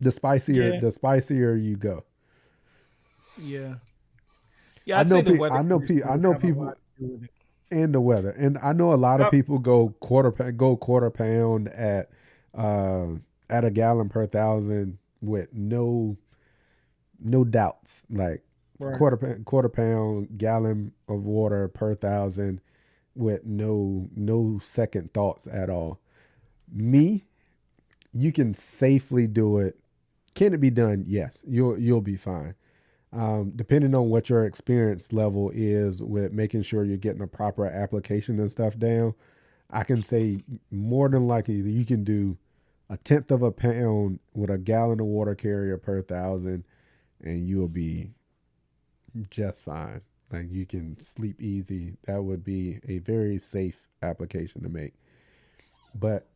The spicier, Yeah. the spicier you go. Yeah. Yeah. I I'd know, say the pe- weather I know, pe- I conditions know have a people lot to do with it. and the weather, and I know a lot of Yep. people go quarter pound uh, at a gallon per thousand with no doubts. Like Right. quarter pound gallon of water per thousand with no second thoughts at all. Me, you can safely do it. Can it be done? Yes, you'll be fine. Depending on what your experience level is with making sure you're getting a proper application and stuff down, I can say more than likely that you can do a tenth of a pound with a gallon of water carrier per thousand, and you'll be just fine. Like you can sleep easy. That would be a very safe application to make. But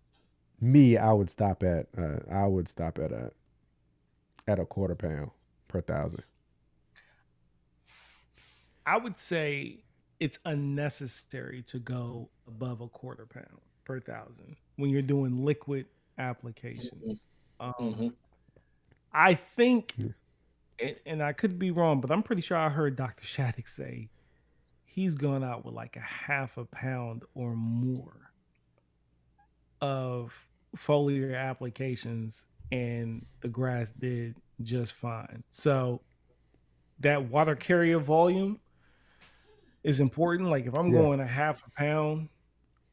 me, I would stop at a quarter pound per thousand. I would say it's unnecessary to go above a quarter pound per thousand when you're doing liquid applications. Um, Mm-hmm. I think, Yeah. and I could be wrong, but I'm pretty sure I heard Dr. Shattuck say he's gone out with like a half a pound or more of foliar applications, and the grass did just fine. So that water carrier volume is important. Like if I'm Yeah. going a half a pound,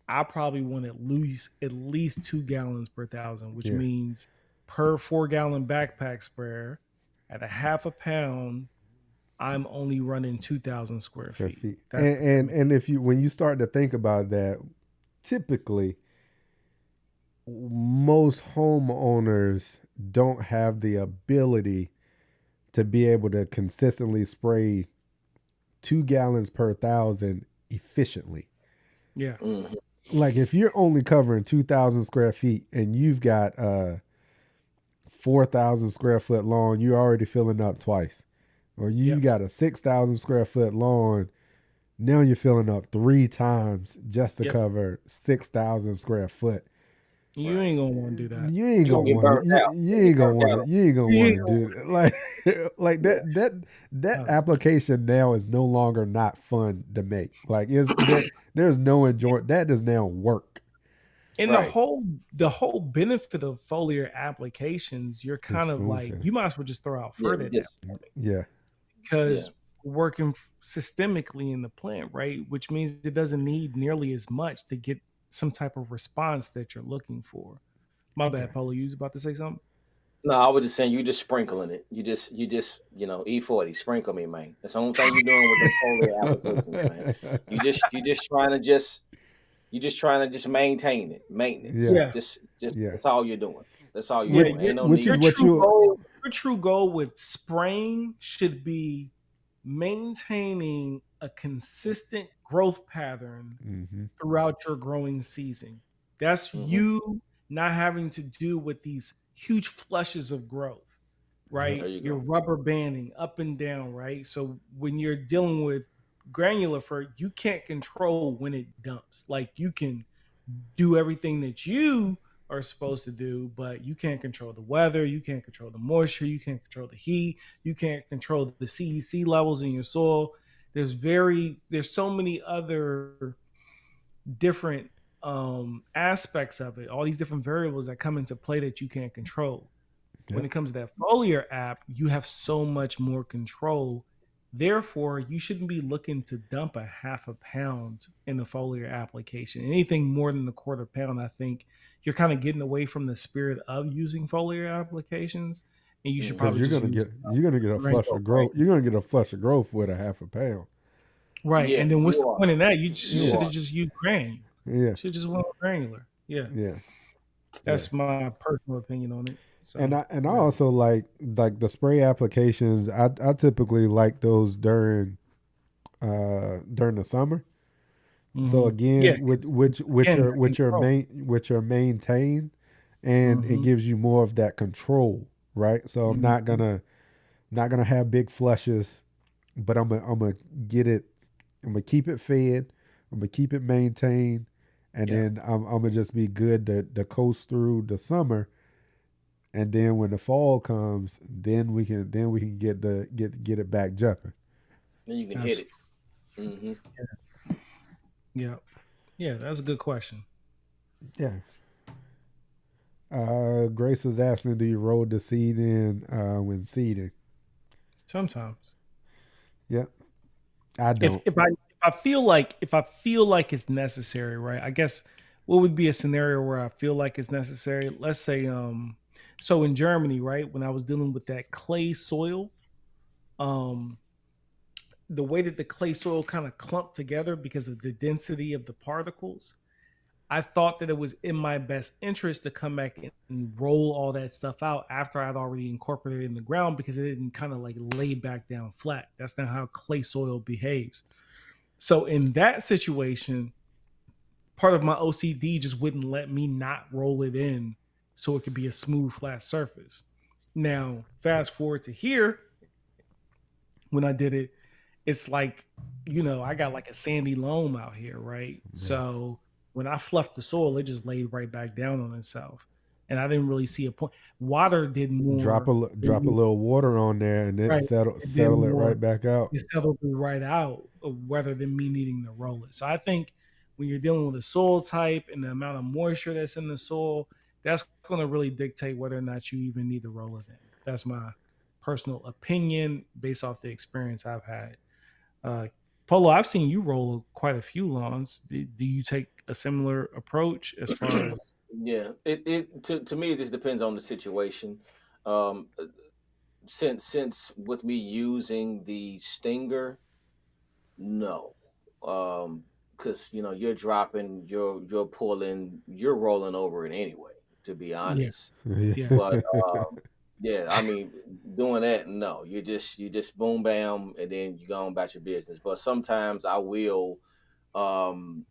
I probably want at least 2 gallons per thousand, which Yeah. means per 4 gallon backpack sprayer at a half a pound, I'm only running 2,000 square Square feet. feet. That's And, what that and means. and if you when you start to think about that, typically most homeowners don't have the ability to be able to consistently spray 2 gallons per thousand efficiently. Yeah. Mm-hmm. Like if you're only covering 2,000 square feet and you've got 4,000 square foot lawn, you're already filling up twice. Or you Yep. got a 6,000 square foot lawn, now you're filling up three times just to Yep. cover 6,000 square foot. You Right. ain't gonna want to do that. You ain't You're gonna gonna get want to. burnt You, out. you You're gonna ain't get gonna burnt want out. to. You ain't gonna You want ain't to gonna do it. Like, like Yeah. that want application now is no longer not fun to make. Like, is there? There's no enjoy. That is now work. and Right. the whole benefit of foliar applications, you're It's kind of smooth like finish. you might as well just throw out Yeah. further You at that just point Yeah, yeah. because working systemically in the plant, right? Which means it doesn't need nearly as much to get some type of response that you're looking for. My yeah. bad, Polo. You was about to say something? No, I was just saying you just sprinkling it. E40 sprinkle me, man. That's the only thing you're doing with them foliar applications, man. You just trying to just maintain it, maintenance. Yeah, Yeah, Just yeah. that's all you're doing. That's all you're yeah. Which doing. Ain't no which is Your need. what true you. goal, your true goal with spraying should be maintaining a consistent growth pattern Hmm. throughout your growing season. That's Hmm. you not having to do with these huge flushes of growth, Yep. There right? you You're go. rubber banding up and down, right? So when you're dealing with granular fur, you can't control when it dumps. Like you can do everything that you are supposed to do, but you can't control the weather, you can't control the moisture, you can't control the heat, you can't control the CEC levels in your soil. There's so many other different aspects of it, all these different variables that come into play that you can't control. When Yep. it comes to that foliar app, you have so much more control. Therefore, you shouldn't be looking to dump a half a pound in the foliar application. Anything more than a quarter pound, I think you're kind of getting away from the spirit of using foliar applications, and you should Hmm. Because probably just use you're gonna get a grain. flush of growth. You're gonna get a flush of growth with a half a pound. Right. Yeah, And then what's you the are. point in that? You You Yeah, should have are. just used granular. yeah, Should just went granular. Yeah. yeah, yeah. That's my personal opinion on it. And So I yeah. also like the spray applications. I typically like those during the summer. So Yeah, again, with because again, that control. which are maintained, and it hmm gives you more of that control, right? So I'm hmm not gonna have big flushes, but I'm gonna get it. I'm gonna keep it fed. I'm gonna keep it maintained, and Yeah, then I'm gonna just be good to coast through the summer. And then when the fall comes, then we can get it back jumping. Then you can hit it. absolutely. Hmm. Yeah, yeah. That's a good question. Yeah. Grace was asking, do you roll the seed in when seeding? Sometimes, Yep. I if don't. if I if I feel like it's necessary, right? I guess what would be a scenario where I feel like it's necessary? Let's say, so in Germany, right, when I was dealing with that clay soil, um, the way that the clay soil kind of clumped together because of the density of the particles, I thought that it was in my best interest to come back and roll all that stuff out after I'd already incorporated it in the ground because it didn't kind of like lay back down flat. That's not how clay soil behaves. So in that situation, part of my OCD just wouldn't let me not roll it in so it could be a smooth, flat surface. Now, fast forward to here, when I did it, it's like, I got like a sandy loam out here, right? Yeah. So when I fluffed the soil, it just laid right back down on itself. And I didn't really see a point. Water did more than Drop a little water on there, and it right. It did settle it more. right back out. It settled me right out rather than me needing to roll it. So I think when you're dealing with the soil type and the amount of moisture that's in the soil, that's going to really dictate whether or not you even need to roll it in. That's my personal opinion based off the experience I've had. Uh, Polo, I've seen you roll quite a few lawns. Do you take a similar approach as far as? Yeah, it to me it just depends on the situation. Um, since with me using the stinger, no, because you're dropping, you're pulling, you're rolling over it anyway. To be Yeah, honest, yeah, but yeah, I mean, doing that, no, you just boom bam, and then you go on about your business. But sometimes I will,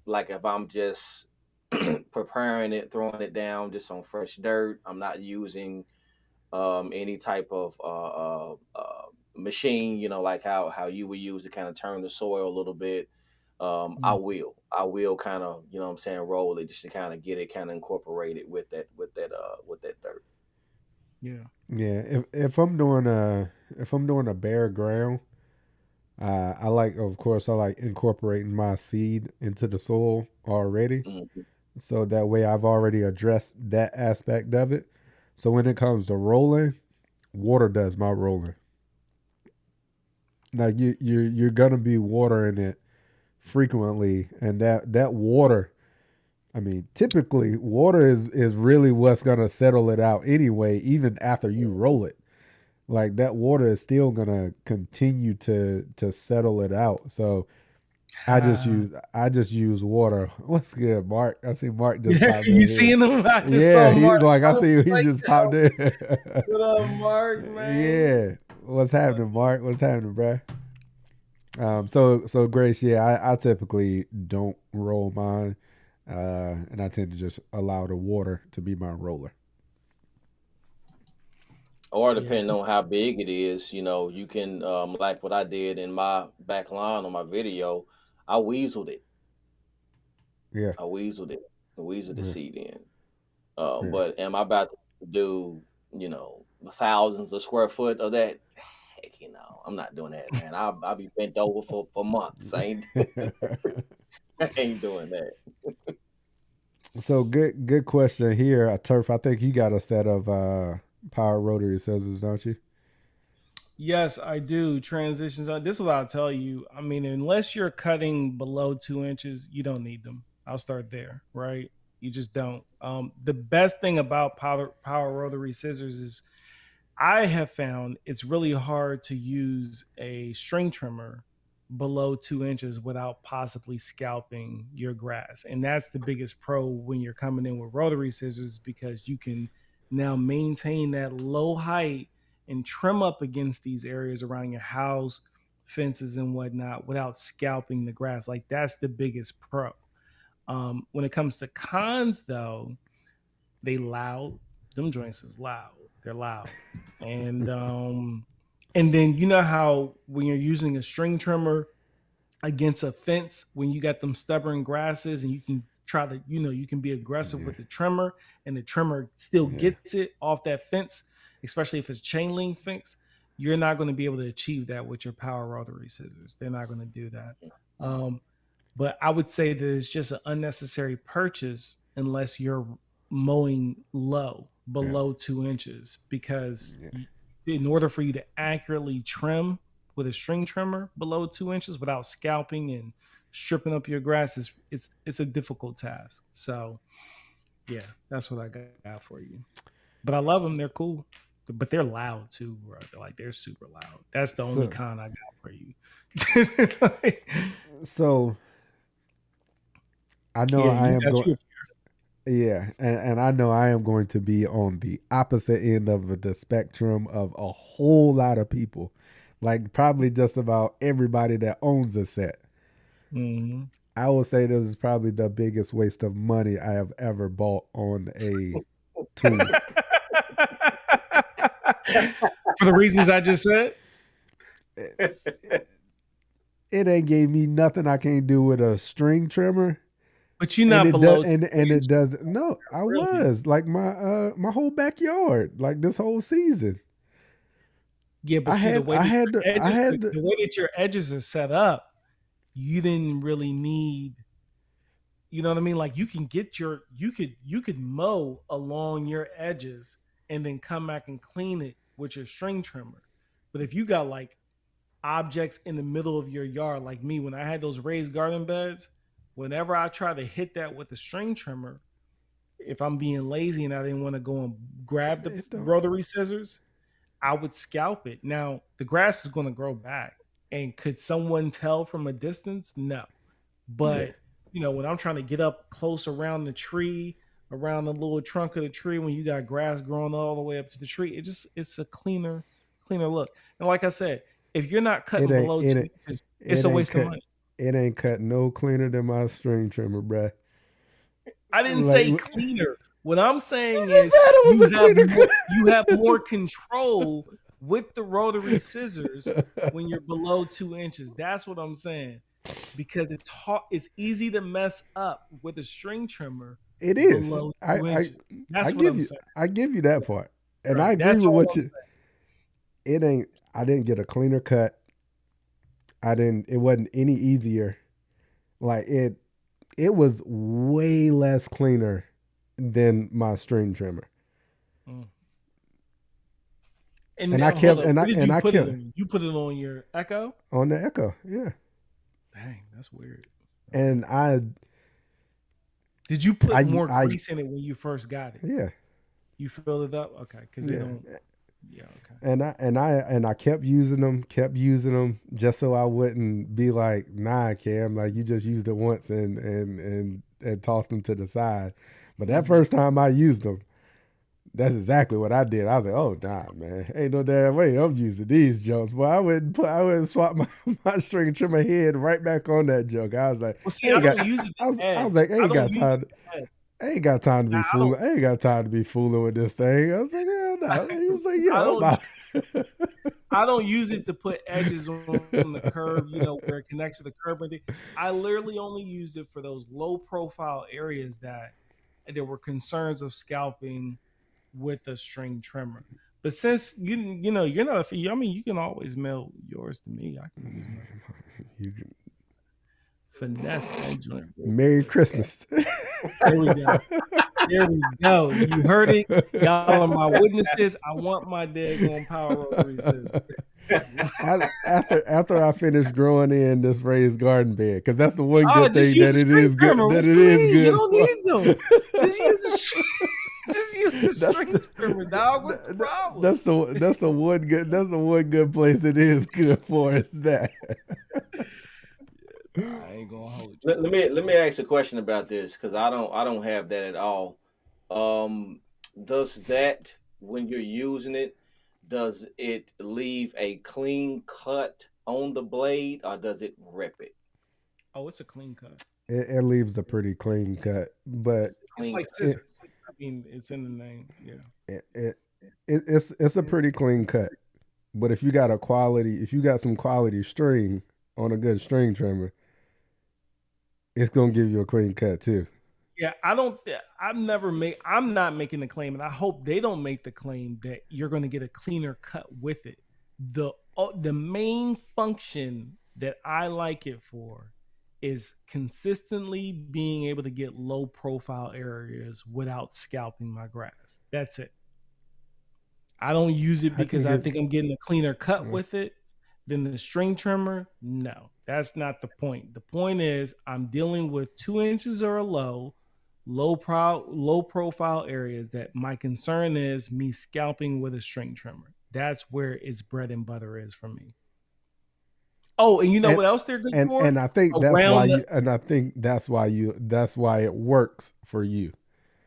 like if I'm just preparing it, throwing it down just on fresh dirt. I'm not using any type of machine, like how you would use to kind of turn the soil a little bit. Mm. I will kind of, you know what I'm saying, roll it just to kind of get it kind of incorporated with that dirt. Yeah. Yeah, if I'm doing a bare ground, I like, of course, I like incorporating my seed into the soil already, Mhm. so that way I've already addressed that aspect of it. So when it comes to rolling, water does my rolling. Like you're gonna be watering it frequently, and that water. I mean, typically water is really what's gonna settle it out anyway, even after you roll it. Like that water is still gonna continue to settle it out. So I just use water. What's good, Mark? I see Mark just Yeah, popped you in here. seeing them? I just Yeah, saw Mark he's like I see he break just popped down. in. What up, Mark, man? Yeah, what's But happening, Mark? What's happening, bruh? So Grace, yeah, I typically don't roll mine, and I tend to just allow the water to be my roller. Or yeah, depending on how big it is, you know, you can like what I did in my back line on my video. I weaseled it. Yeah, I weaseled the yeah, seed in. yeah. But am I about to do, you know, thousands of square foot of that? Heck, you know, I'm not doing that, man. I'll be bent over for months. I ain't doing that. So good question here. Turf, I think you got a set of power rotary scissors, don't you? yes, I do. Transitions. This is what I'll tell you. I mean, unless you're cutting below 2 inches, you don't need them. I'll start there, right? You just don't. The best thing about power rotary scissors is I have found it's really hard to use a string trimmer below 2 inches without possibly scalping your grass. And that's the biggest pro when you're coming in with rotary scissors because you can now maintain that low height and trim up against these areas around your house, fences, and whatnot without scalping the grass. Like that's the biggest pro. When it comes to cons, though, they loud. Them joints is loud. They're loud. And um and then you know how when you're using a string trimmer against a fence, when you got them stubborn grasses and you can try to, you can be aggressive Yeah, with the trimmer and the trimmer still yeah. gets it off that fence, especially if it's chain link fence, you're not going to be able to achieve that with your power rotary scissors. They're not going to do that. Um, but I would say that it's just an unnecessary purchase unless you're mowing low, Yeah, below 2 inches, because yeah, in order for you to accurately trim with a string trimmer below 2 inches without scalping and stripping up your grass, it's a difficult task. So yeah, that's what I got for you. But I love them; they're cool, but they're loud too, bro. They're super loud. That's the only so con I got for you. Like, so I know yeah, I you am got going. you. Yeah, and I know I am going to be on the opposite end of the spectrum of a whole lot of people, like probably just about everybody that owns a set. Mhm. I will say this is probably the biggest waste of money I have ever bought on a tool. For the reasons I just said, It, it ain't gave me nothing I can't do with a string trimmer, but you're and not it does, below two and it inches, does. No, I really. was like my whole backyard, like this whole season. Yeah, but see the way that I had to, the way that your edges are set up, you didn't really need. You know what I mean? Like you could mow along your edges and then come back and clean it with your string trimmer. But if you got like objects in the middle of your yard, like me, when I had those raised garden beds, whenever I try to hit that with a string trimmer, if I'm being lazy and I didn't want to go and grab the it don't. rotary scissors, I would scalp it. Now, the grass is going to grow back. And could someone tell from a distance? No. Yeah, But, when I'm trying to get up close around the tree, around the little trunk of the tree, when you got grass growing all the way up to the tree, it's a cleaner look. And like I said, if you're not it cutting ain't below it two ain't inches, it's it a ain't waste of cut money. it ain't cut no cleaner than my string trimmer, bruh. I didn't Like say you cleaner. What I'm saying just is said it was a cleaner. you have more control with the rotary scissors when you're below 2 inches. That's what I'm saying. because it's hard. It's easy to mess up with a string trimmer It is. below I 2 inches. I That's what give I'm you saying. I give you that part, and I Right. agree That's with all what I'm you. It ain't. I didn't get a cleaner cut. I didn't. It wasn't any easier. Like it. It was way less cleaner than my string trimmer, saying. And and I hold kept up, and what I did and you I put it kept on? You put it on your Echo? on the Echo. Yeah, Dang, that's weird. Okay. and I Did you put I more I grease in it when you first got it? yeah You filled it up? Okay, because they yeah. don't. Yeah, okay. And I kept using them just so I wouldn't be like, nah, Cam, like you just used it once and tossed them to the side. But that Hmm. first time I used them, that's exactly what I did. I was like, oh nah, man, ain't no damn way I'm using these jokes. But I wouldn't swap my, my string trimmer head right back on that joke. I was like, Well, see, I I ain't got don't use it I to was edge. like, I I ain't don't got use it time. to edge. I ain't got time to Now, be fooling. I ain't got time to be fooling with this thing. I was like, yeah, no. He was like, I yeah, I'm don't. out. I don't use it to put edges on the curve. Where it connects to the curb. I literally only used it for those low profile areas that there were concerns of scalping with a string trimmer. But since you're not I mean, you can always mail yours to me. I can use another You finesse that joint real Merry quick. Christmas. There we go. There we go. You heard it. Y'all are my witnesses. I want my daggone power rotary scissors. after I finish growing in this raised garden bed, because that's the one Oh, good just thing use that the it string is good trimmer. that What it you is mean? You good don't for. need them. Just use just use the that's string trimmer, dog. What's the problem? that's the one good place it is good for is that. Nah, I ain't gonna hold you. Let me ask a question about this because I don't have that at all. Um, does that when you're using it, does it leave a clean cut on the blade or does it rip it? Oh, it's a clean cut. It leaves a pretty clean cut, but It's a It's clean like cut. it, scissors. I mean, it's in the name. Yeah. it, it it's a pretty clean cut. But if you got some quality string on a good string trimmer, it's gonna give you a clean cut too. Yeah, I don't. I've never made. I'm not making the claim, and I hope they don't make the claim that you're going to get a cleaner cut with it. The main function that I like it for is consistently being able to get low profile areas without scalping my grass. That's it. I don't use it I can because I get think I'm getting a cleaner cut uh, with it than the string trimmer. No, that's not the point. The point is I'm dealing with 2 inches or low profile areas that my concern is me scalping with a string trimmer. That's where its bread and butter is for me. Oh, and you know and what else they're good for? and I think Around the that's why it works for you.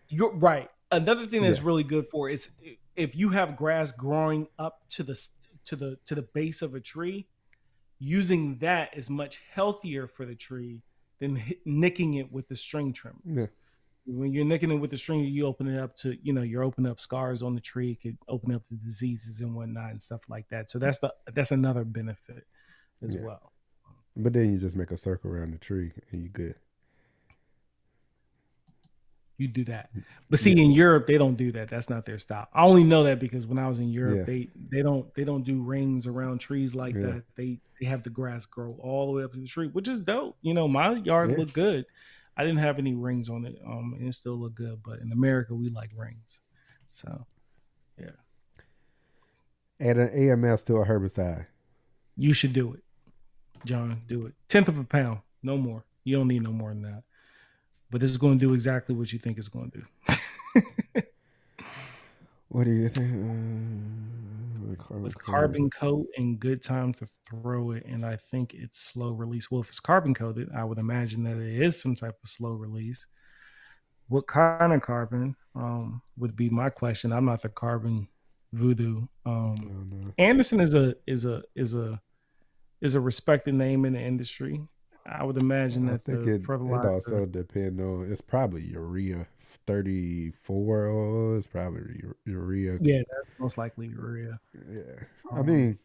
You're right. Another thing that's Yeah. really good for is if you have grass growing up to the base of a tree, using that is much healthier for the tree than nicking it with the string trimmers. Yeah. When you're nicking it with the string, you open it up to, you're opening up scars on the tree. It could open up to diseases and whatnot and stuff like that. So that's another benefit as Yeah. well. But then you just make a circle around the tree and you good. You do that. But see, Yeah. in Europe, they don't do that. That's not their style. I only know that because when I was in Europe, Yeah. they don't do rings around trees like Yeah. that. They have the grass grow all the way up to the tree, which is dope. My yard Yeah. looked good. I didn't have any rings on it, and it still looked good. But in America, we like rings, so yeah, Add an AMS to a herbicide. you should do it, John. Do it. Tenth of a pound, no more. You don't need no more than that. But this is going to do exactly what you think it's going to do. What do you think? With carbon coat and good time to throw it, and I think it's slow release. Well, if it's carbon coated, I would imagine that it is some type of slow release. What kind of carbon would be my question. I'm not the carbon voodoo. Oh, no. Anderson is a respected name in the industry. I would imagine I that think the it fertilizer. also depend on. It's probably urea 34. Oh, it's probably urea. Yeah, that's most likely urea. Yeah. I Um, mean,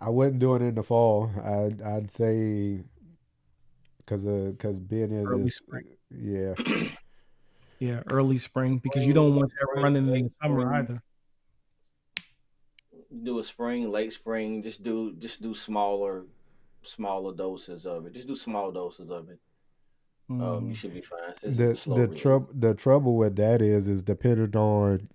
I wouldn't do it in the fall. I'd say because being in Early this, spring. yeah, Yeah, early spring because you don't Spring, want that spring, running in late the summer spring. either. Do a spring, late spring. Just do smaller doses of it. Just do small doses of it. You Mm. should be fine. This is a slow release. the trouble with that is depending on I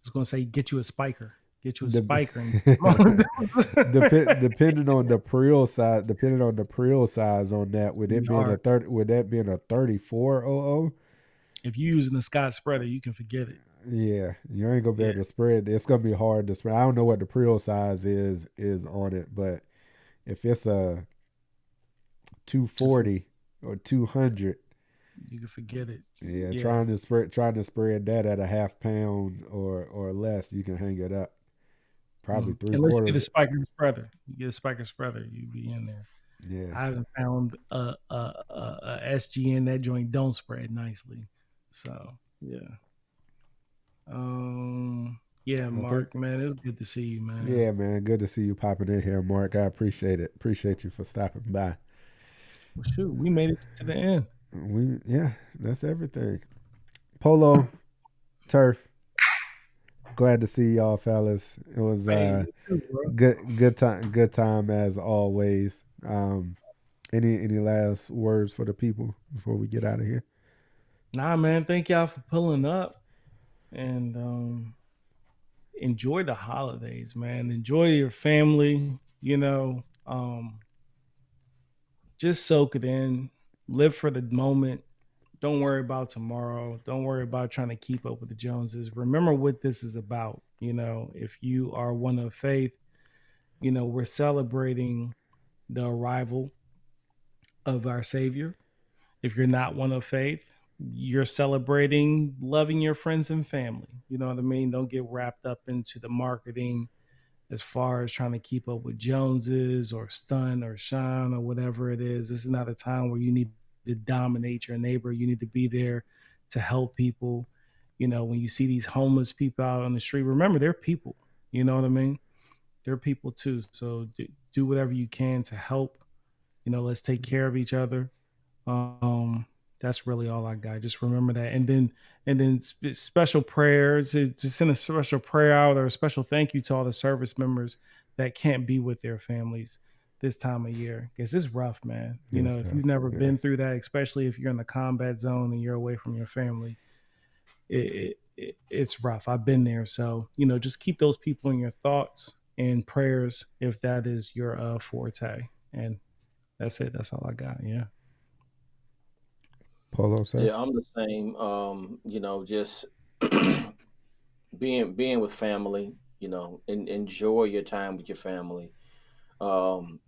was gonna say get you a spiker. Get you a the spiker and do smaller doses. depending on the prill size, on that, It's gonna be hard. would that being a 3400? If you're using the Scott spreader, you can forget it. Yeah, you ain't gonna be Yeah. able to spread. It's gonna be hard to spread. I don't know what the prill size is on it, but if it's a To for, 240 or 200, you can forget it. yeah, Yeah. trying to spread that at a half pound or less, you can hang it up. Probably three Unless you get a quarters. spiker spreader. You get a spiker spreader, you be in there. Yeah. I haven't found a SG in that joint don't spread nicely. So yeah. Yeah, I think. Mark, man, it's good to see you, man. Yeah, man. Good to see you popping in here, Mark. I appreciate it. Appreciate you for stopping by. Well, shoot, we made it to the end. Yeah, that's everything. Polo, turf. Glad to see y'all, fellas. It was Hey, you too, bro. good time as always. Um, any last words for the people before we get out of here? Nah, man, thank y'all for pulling up and enjoy the holidays, man. Enjoy your family, just soak it in, live for the moment. Don't worry about tomorrow. Don't worry about trying to keep up with the Joneses. Remember what this is about. If you are one of faith, we're celebrating the arrival of our Savior. If you're not one of faith, you're celebrating loving your friends and family. You know what I mean? Don't get wrapped up into the marketing as far as trying to keep up with Joneses or Stun or Shine or whatever it is. This is not a time where you need to dominate your neighbor. You need to be there to help people. When you see these homeless people out on the street, remember they're people. You know what I mean? They're people too. So do whatever you can to help. Let's take care of each other. Um, that's really all I got. Just remember that, and then special prayers. Just send a special prayer out or a special thank you to all the service members that can't be with their families this time of year because it's rough, man. Yes, If tough. you've never Yeah. been through that, especially if you're in the combat zone and you're away from your family, it's rough. I've been there, so just keep those people in your thoughts and prayers if that is your forte. And that's it. That's all I got. Yeah. Polo, sir. Yeah, I'm the same. Just being with family. Enjoy your time with your family. Um,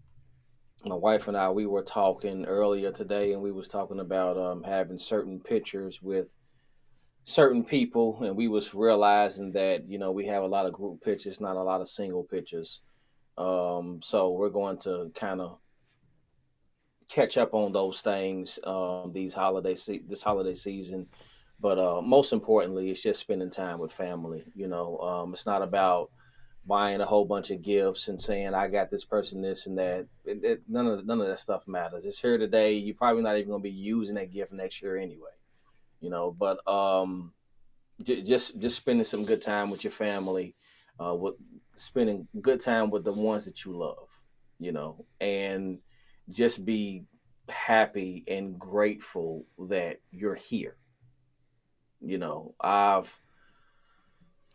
my wife and I, we were talking earlier today, and we was talking about having certain pictures with certain people, and we was realizing that we have a lot of group pictures, not a lot of single pictures. So we're going to kind of catch up on those things this holiday season. But most importantly, it's just spending time with family. It's not about buying a whole bunch of gifts and saying I got this person this and that. None of that stuff matters. It's here today. You're probably not even going to be using that gift next year anyway. But just spending some good time with your family, with spending good time with the ones that you love, and just be happy and grateful that you're here. I've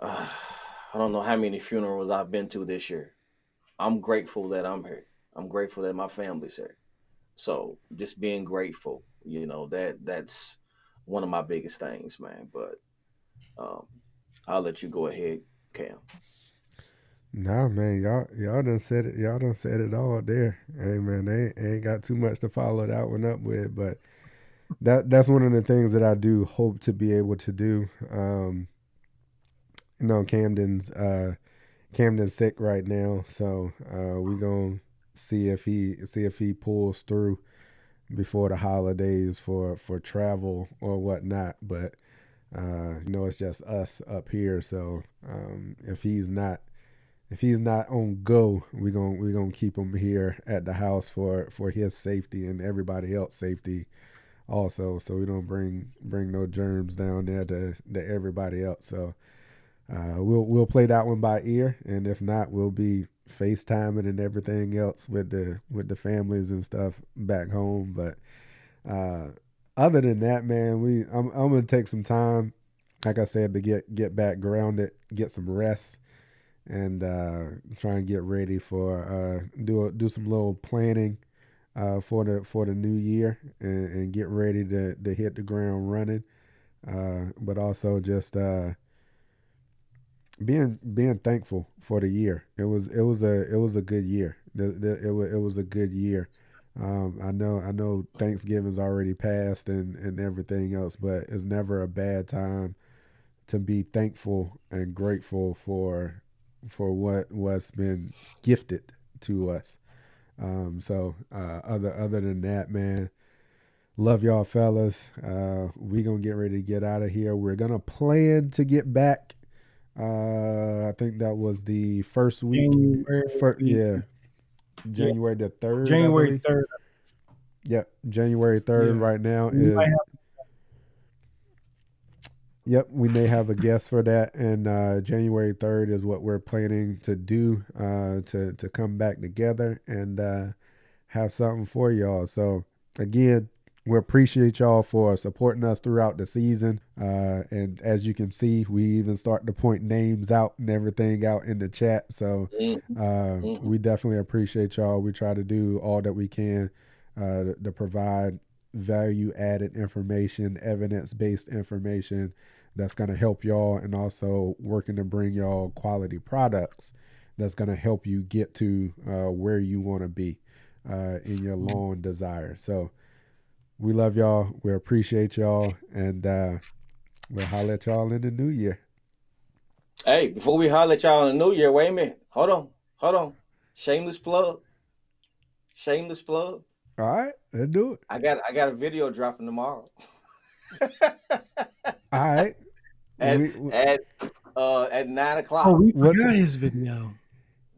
I don't know how many funerals I've been to this year. I'm grateful that I'm here. I'm grateful that my family's here. So just being grateful, that's one of my biggest things, man. But um, I'll let you go ahead, Cam. Nah, man, y'all done said it. Y'all done said it all there. Hey, man, they ain't got too much to follow that one up with, but that's one of the things that I do hope to be able to do. Camden's sick right now, so we gonna see if he pulls through before the holidays for travel or whatnot. But it's just us up here, so if if he's not on go, we gonna keep him here at the house for his safety and everybody else safety also, so we don't bring no germs down there to everybody else. So we'll play that one by ear, and if not, we'll be FaceTiming and everything else with the families and stuff back home. But uh, other than that, man, I'm gonna take some time, like I said, to get back grounded, get some rest, and try and get ready for do some little planning for the new year, and get ready to hit the ground running. But also just being thankful for the year. It was a good year. It was a good year. I know Thanksgiving's already passed and everything else, but it's never a bad time to be thankful and grateful what's been gifted to us. Other than that, man, love y'all fellas. We gonna get ready to get out of here. We're gonna plan to get back. I think that was the first week. Yeah, Yeah, January the 3rd, I January believe. 3rd. Yep, January 3rd. Yeah. Right now We might is. have Yep, we may have a guest for that, and January 3rd is what we're planning to do, to come back together and have something for y'all. So again, we appreciate y'all for supporting us throughout the season. And as you can see, we even start to point names out and everything out in the chat. So we definitely appreciate y'all. We try to do all that we can to provide value added information, evidence based information that's going to help y'all, and also working to bring y'all quality products that's going to help you get to where you want to be in your long desire. So we love y'all. We appreciate y'all, and we'll holler at y'all in the new year. Hey, before we holler at y'all in the new year, wait a minute. Hold on. Shameless plug. Shameless plug. All right, let's do it. I got a video dropping tomorrow. All right. at We, at at 9 o'clock. Oh, we What's forgot it? his video.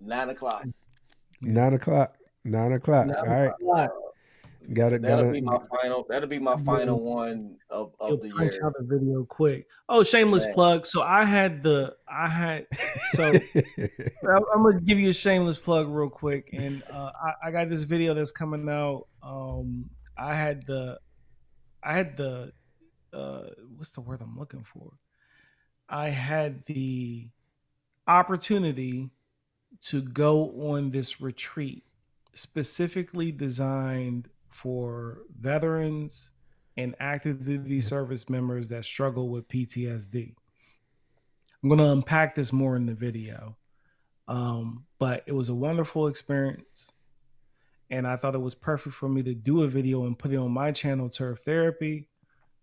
9 o'clock. Yeah. 9 o'clock. 9 o'clock. All right. Got it. Got That'll it. be my final. That'll be my Yeah. final one of He'll the punch out year. the video quick. Oh, shameless Man. plug. So so I'm gonna give you a shameless plug real quick, and I got this video that's coming out. I had the what's the word I'm looking for? I had the opportunity to go on this retreat specifically designed for veterans and active duty service members that struggle with PTSD. I'm going to unpack this more in the video. But it was a wonderful experience. And I thought it was perfect for me to do a video and put it on my channel, Turf Therapy,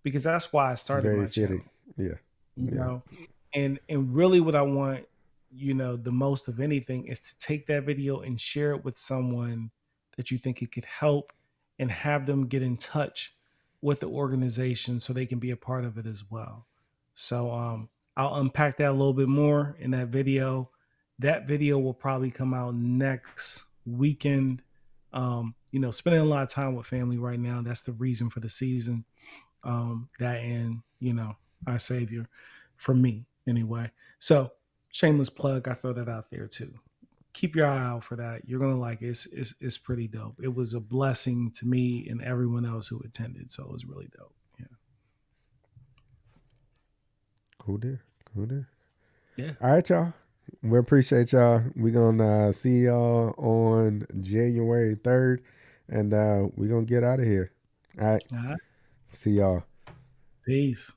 because that's why I started Very my fitting. channel. Yeah. You Yeah. know, and really what I want, the most of anything is to take that video and share it with someone that you think it could help, and have them get in touch with the organization so they can be a part of it as well. So I'll unpack that a little bit more in that video. That video will probably come out next weekend. Spending a lot of time with family right now. That's the reason for the season. That and our Savior, for me anyway. So shameless plug. I throw that out there too. Keep your eye out for that. You're gonna like it. It's pretty dope. It was a blessing to me and everyone else who attended. So it was really dope. Yeah. Cool deal. Cool deal. Yeah. All right, y'all. We appreciate y'all. We're gonna see y'all on January 3rd, and we're gonna get out of here. All right. All right. See y'all. Peace.